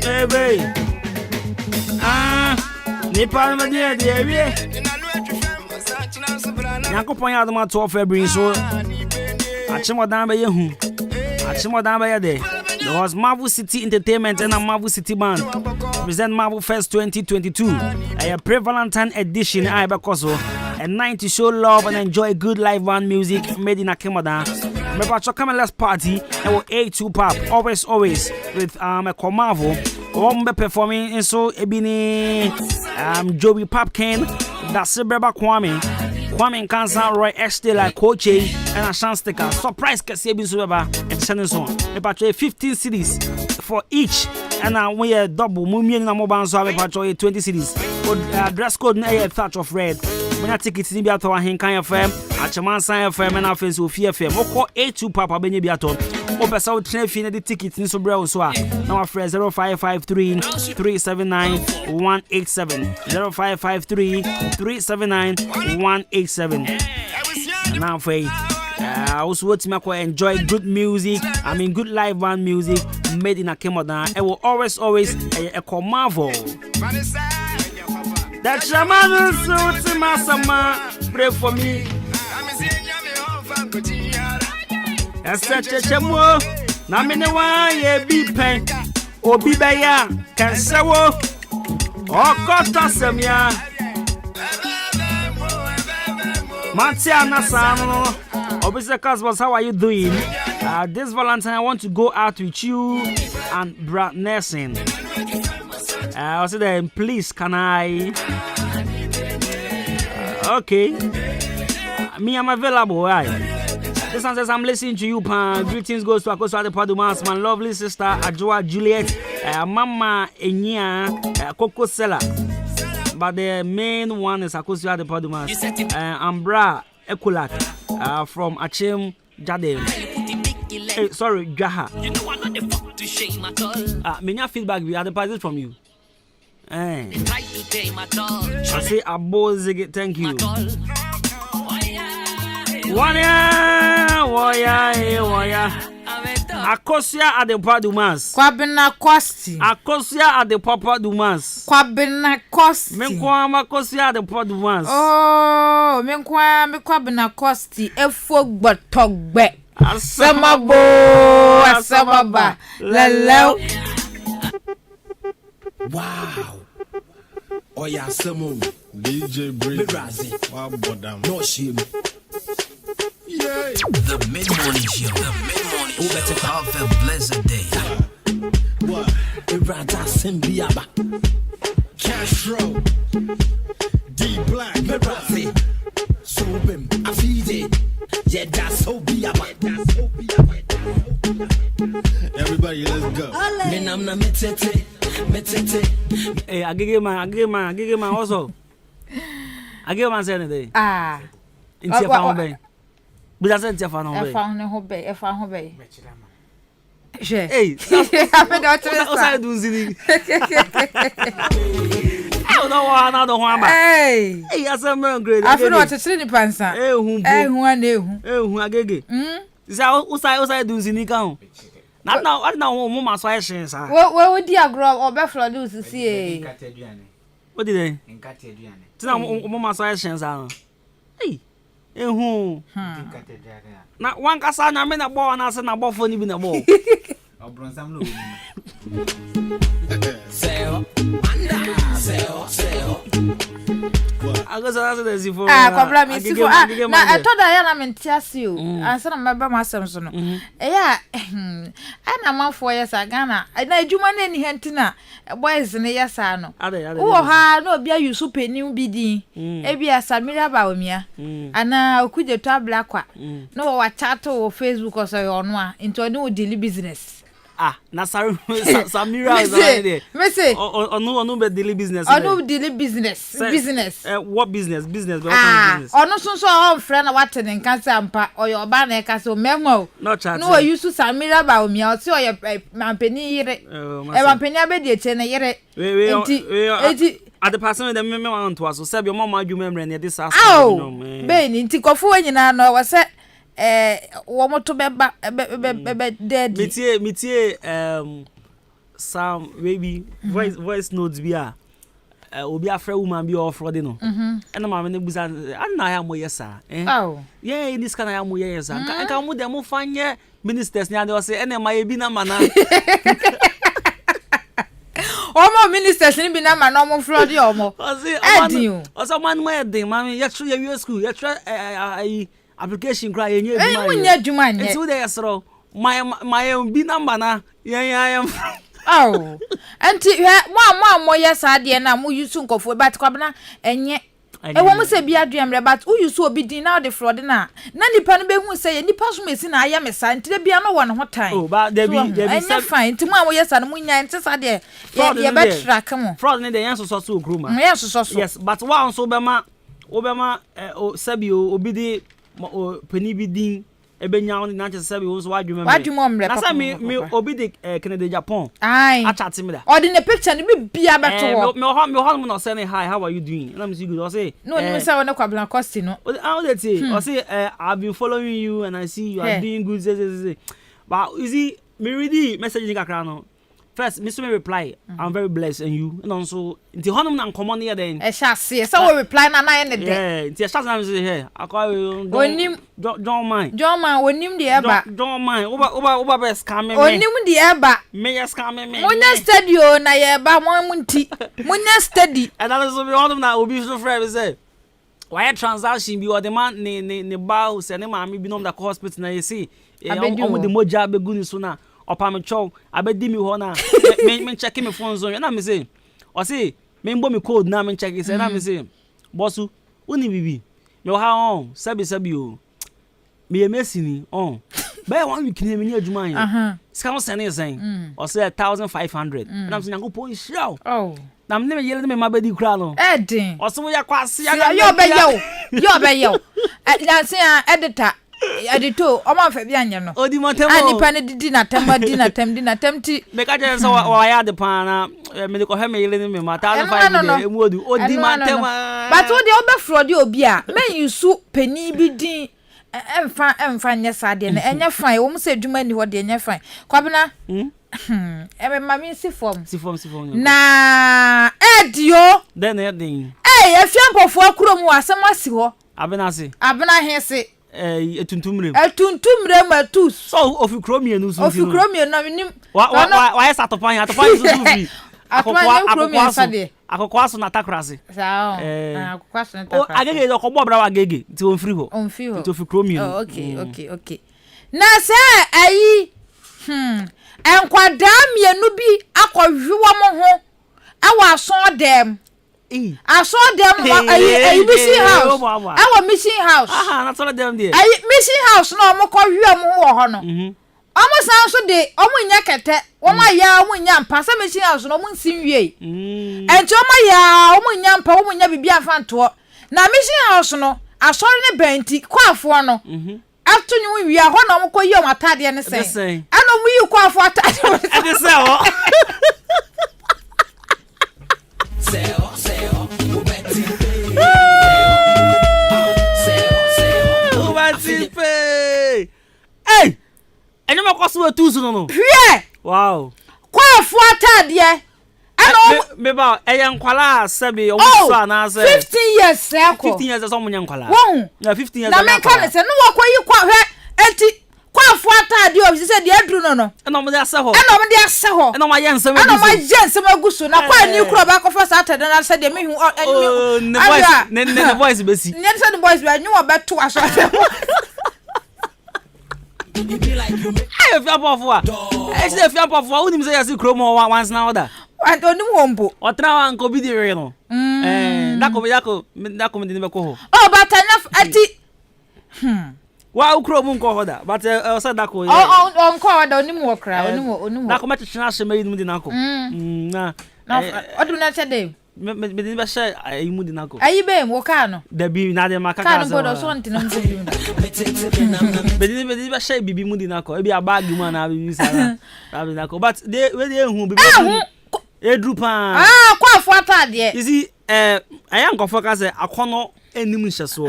Hey, babe. Nepal, my dear, dear. Yakopon ya dama 12 February so achimo dan be yehu achimo dan be yede there was Marvel City Entertainment and a Marvel City Band present Marvel Fest 2022 a pre-Valentine edition I be koso a night to show love and enjoy good live band music made in Akemoda. Remember, come and let's party. And we'll A2 Pop, always with a Komavo. Be performing in so Ebini Joey Popkin, that's Beba Kwame Kansan, Roy Estelle, like Coach and a chance taker. Surprise Kasebi Subaba and sending song. About 15 cities for each. And we are double Mumian Mobile so about 20 cities. Dress code a touch of red. When I take it to the Ahenkan FM, Achamansan FM, and Offense Sophia FM. Call A2 Papa Benny Biaton. Open South Traffic the tickets in Sobra. Now our friend 0553 379 187 0553 379 187. Now for I also want to enjoy good music. I mean good live band music made in Akemoda. It will always a Komavo. That shaman so to Masama, pray for me. That's such a chamo. Naminawa ye be pen or be baya can sawo or costa semia. Matiana Sano, Obisa Casbos, how are you doing? This Valentine, I want to go out with you and Brad Nelson. I said, then please, can I? Okay. Me, I'm available. Right? This one says, I'm listening to you, Pan. Greetings goes to Akoso Adepodumas, my lovely sister, Adwuma Juliet, Mama Enya, Coco Sella. But the main one is Akoso Adepodumas, Ambra Ekulat, from Achim Jade. Sorry, Jaha. Many feedback we had deposited from you. I say Abo Ziggy, thank you. Waya. Akosia at the Padumas. Kwabena Kosti. Akosia at the Papa Dumas. Kwabena Kosti. Menkwama Akosia at the Padumas. Oh, Kwabena Kosti. Efo Botogbe. Asamabo. Asamaba. Lalo. Wow. Oh yeah, Samu. DJ Brazy. Wow, bodam. No shame. Yeah. The mid-morning show. Who better have a blessed day? What? Irada Simbiaba. Castro. D Black. Brazy. Sobim. Afide. Yeah, that's so biaba. Everybody, let's go. Menamna metete. Hey, I give my also. I give my Saturday. In Tiafano Bay. But I said Tiafano Bay. I found a hobby. Hey, I do Zini. I don't know. Hey, I said, great. I feel what a silly pansa. Who agege. Is I do Zini count. Not now, I know Mama Swashes. Where would you grow or Buffalo do to see? What did they? In Catedian. Mama Swashes. Hey, who? Not one Cassan, I mean a ball and I said a ball for even a ball. I thought I am in Tiasio. I said, I'm my Samson. Yeah, and I'm 4 years ago. I know you man any hentina. Boys in a yasano. Oh, ha, no, be you super new BD. Maybe a Samira Baumia. And now could you tell black one? No, what chat or Facebook or so on one into a new daily business. Samira is already. Messy. No, daily business. No daily business. Business. What business? Business. Or no, so friend of what and cancer or your banner castle memo. No chat. No, you used to Samira about me. I'll see your penny. A penny at the person with the memo on to us. So, say your mama, you remember this house. Oh, Ben, in Tikofu, and you know, was set. One to be dead. Métier, some maybe voice notes be obi afra woman be offer de no. And my name was and I am yesa. Oh, yeah, this kind of am yesa. And can mu dem fanye ministers near they say and my be na mana. Omo ministers ni bi na ma no mo flood omo. Edin. Oso man mo edin, mami, ye try your school, ye try application cry ye nya adwuma. Nya adwuma nye. Nti wo dey yesro. My bi number na ye am. Oh. Anti mo yes ade na mo use nkofo but kwabena enye wo mo se bi aduamre but who use obi din na the fraud na nipa no be hu se nipa so mesi na aya mesa nti bia no wo no ho tan. Oh but there be enye fine nti mo yes ade mo nya nti sa de ye be track mo. Fraud ne de yan so groma. Yes so. Yes, but one so be ma sabi obi di pani bi din ebenya on na chese wo so wadwuma mre na say me obi de Canada Japan a chat me da or the picture ni bia beto me ho no say hi, how are you doing? And I'm say good. I say no ni say we na kwabla cost no how dey say I say I've been following you and I see you are doing good say but you see me read message ni kakra no. First, Mr. reply, I'm very blessed, and you, and also, the honor and common here then. I shall see. So we reply na the day. Yeah, the shall say here. I call you. Don't mind. When him the eba. Don't mind. Oba best coming. When him the eba. Me just coming. Munya study o na eba mo munti. Munya study. And that is so be one of na obi so friend say. Why transaction be or the man ne ba say ne ma me bi no the hospital na you see. Omo the moja be guni so na. Opa me chow abedi mi ho na me check me phone zone na me say o say me mbo me code na me check say na me say bossu uni bibi me ha on sabi o me emesini on be 1 week ni me ni adwuma yan scam send is o say 1500 na me say yankopon hira oh na me me yele me mabedi kura no edin o so ya kwase ya yo be yo na say editor Edito, o ma fa bia nye no. Odi motem. Ani pa ne didi na tem ti. Me ka je so wa ya de pa na me de ko he me yele ni me mata na fa de emu odu. Odi motem. But o de obe frod obi a, me yusu pani bi din emfa nye sade na enye fine. Wo mo se dwuma ni ho de enye fine. Kwabena. Ebe mami si form. Na edio. Den edin. Efiampofo akuro mu asem asi ho. Abena hese. Etuntumrem matus so ofikromie so ofikromie na nim why satopan so free akokwaso na takrase sao akokwaso na takrase agege okobọ bra agege ti on free ho ti ofikromie okay na se ayi enkwada mienu bi akọhwewa mo ho awa so dem I saw them a mission house. Our mission house. That's all of them there. Mission house no mo ko hwe mo ho ho no. Omo san so de omo nya kete. Omo ya omo nya mpa sa mission house no mo nsin wie. Enti omo ya omo nya mpa omo nya bibia fanto. Na mission house no asori ne benti kwafo no. Atunyu wi ho no mo ko yi o matade ne sen. Ano mo yi kwafo atade. Ade se ho. Hey! Eni ma kwaso atusu no. Hwe! Wow. Kwafu atade. Ano me ba eyan kwala sabe o so anase 15 years seko. 15 years so munya kwala. Wo. Na 15 years na me kan se no wakoyi kwa hwe enti kwafu atade o se de aduru no no. Eno mo de ase ho. Eno ma ye nsem agusu. Eno ma ye nsem agusu na kwa ni kuro ba ko fa atade na se de me hu ne voice besi. Ne se the boys be anyu obeto aso. Hey, if you are poor, if you are poor, who did say you see chromo once now order? And only wombo. Or try and go be the real. That could be ko. Oh, but enough at it. Wow, chromo ko order, but I said that ko. On call only more crowd, only that come to chance made me dinako. Na. What do not say them? Me didn't be shy. I mu dinako. Ayi be mo kano. The be na de makaka. Kano bodo so nti na mbi. Be didn't be shy bibi mu dinako. E be abag mu na bibi sara. Dinako. But they hu bibi. Edru pa. Kwa afo atade. You see I am confocus say akono enim nhyeso.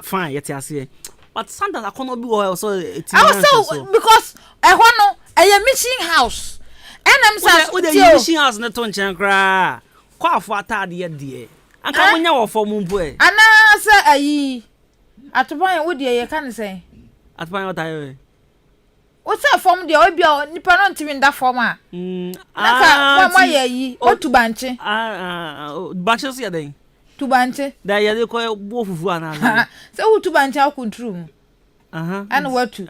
Fine, yet ase. But sometimes akono bi wo so also because ho no a mission house. And I'm saying the mission house na to nchen kra. Kwa afo atade ye de. Anka munya wo fo mu mpo e. Ana say ayi. Atoban wo de ye kan say. Atoban what ayo. Wo what's a form the obia nipa no ntimi nda form a naka wa yi otu banche banche so ya den tu banche da ya de ko bo fufu ana se wo tu banche akuntrum and watu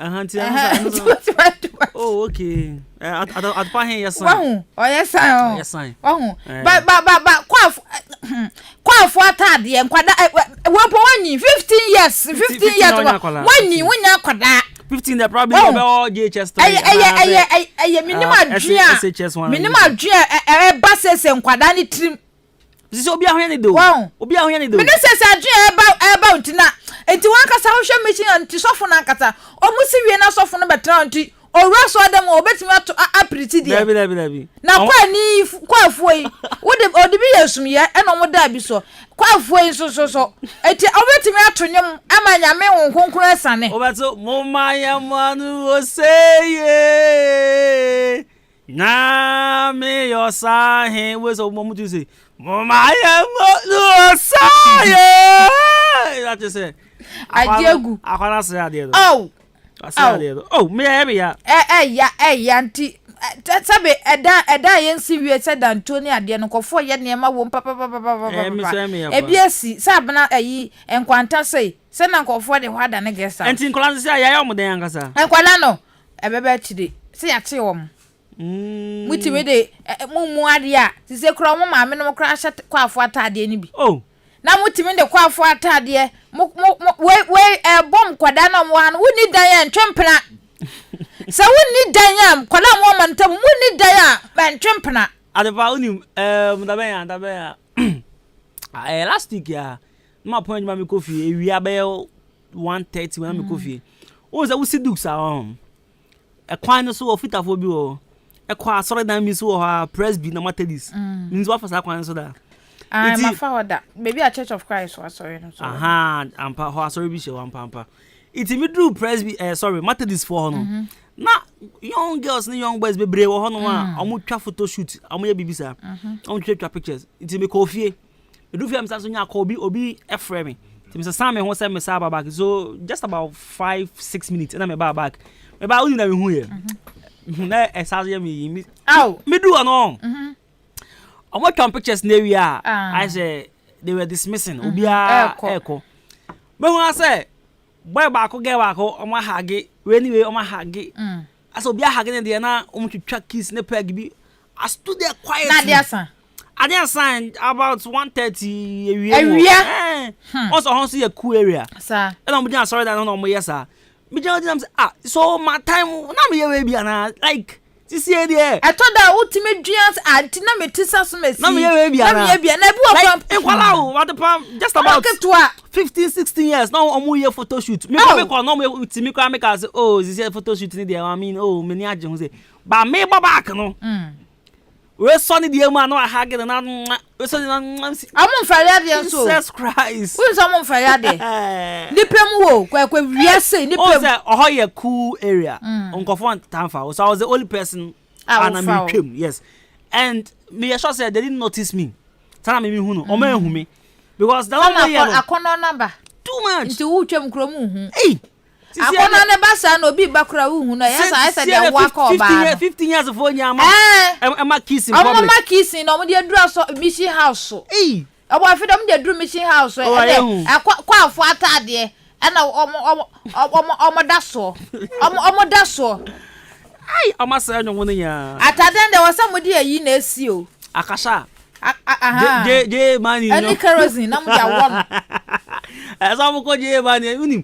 oh okay at pa hen yes wahu o yes oh yes wahu ba kwafu atade nkwada wepo wanyi 15 years wanyi wonya kwada 15 the probably all JHS minimum adria ba sese nkwada ni trim sisi obi ahwe ni do obi ahwe ni do me sese adria eba untina enti wan kasa wo hwe machine anti sofo na nkata o musi wie na sofo no betra anti owura so adam obetimi ato apriti dia dabi na kwa ni kwafu yi odi bi yesum ye eno mo da bi so kwafu yi so eti obetimi ato nyom ama nyame honkonkron asane obeto mo maya manu oseye na me yosahe we so mo mutu say mo maya manu oseye that just say adiegu akwara say ade oh me ya anti sabe eda yensi wie se da Antoni ade no kofo ye nema wo papa ebiesi sabna ayi enkwanta sei se na kofo de hwada ne gesa enti nkola se ya yo moden ankasa enkwala no ebebe chide se ya che wo muti we de mumu ade a se kro mo maame no kra hye kwafo atade ni bi na mutimi de kwafo atade we bom kwada na mo han woni dan ya ntwempena se woni dan ya kwala mo mantam woni dan ya ban ntwempena adepa unim da ben ya last week ya ma point ma me kofi ewia be 1:30 when me kofi o za wusi duksa kwan no so ofitafo bi o kwa sore dan mi so ha presby na matadis nzo afasa kwan so da my father maybe a Church of Christ was sorry no so ampa ho sorry bi she wan pampa it me do presby Methodist for no na young girls and young boys be brave ho no a omo twa photo shoot omo ye bibisa omo twa pictures it me ko fie do fie am so nya ko obi efre me it me say me ho say me sa back so just about 5-6 minutes and me back me ba uni na me hu ye na esaje me me do no omo twa pictures na wi a I say they were dismissing obia eko me hu say boy ba ko get ba ko omo hage we anyway omo hage aso obia hage ne de na omo twitwa kiss ne peg bi I stood there quietly na dia san about 1:30 ewia also honso ye cool area sir and omo dia sorry that no omo yes sir me just say so my time na me we bia na like this year there I thought that ultimate dreams anti na me tisa so mesi na me we bia na bi na bi like ekwala what the just about 15-16 years now omo ye photo shoot me ko no me timi ko make us this year photo shoot ni there I mean me ni age ho say ba me back no we so ni die ma na hage na we so na amon faria de so Jesus Christ we so amon faria de nipem wo kwa wiase nipem say oh ye cool area onkofo tanfa so I was the only person and me came yes and me sure say they didn't notice me tana me hu no o ma hu me because the one year akono number too much nti wo twam kromu hu akono ne basa na obi bakura hu no yes I said they walk over 15 years of one year ma kissing public ma kissing no mo de dura so mission house obo afidom de dura mission house kwa afo atade na omo da so ai amasa nyo won ya atade de wasam de yi na esi o akasha je mani no any kerosene na mo ya won esa mo ko je mani unim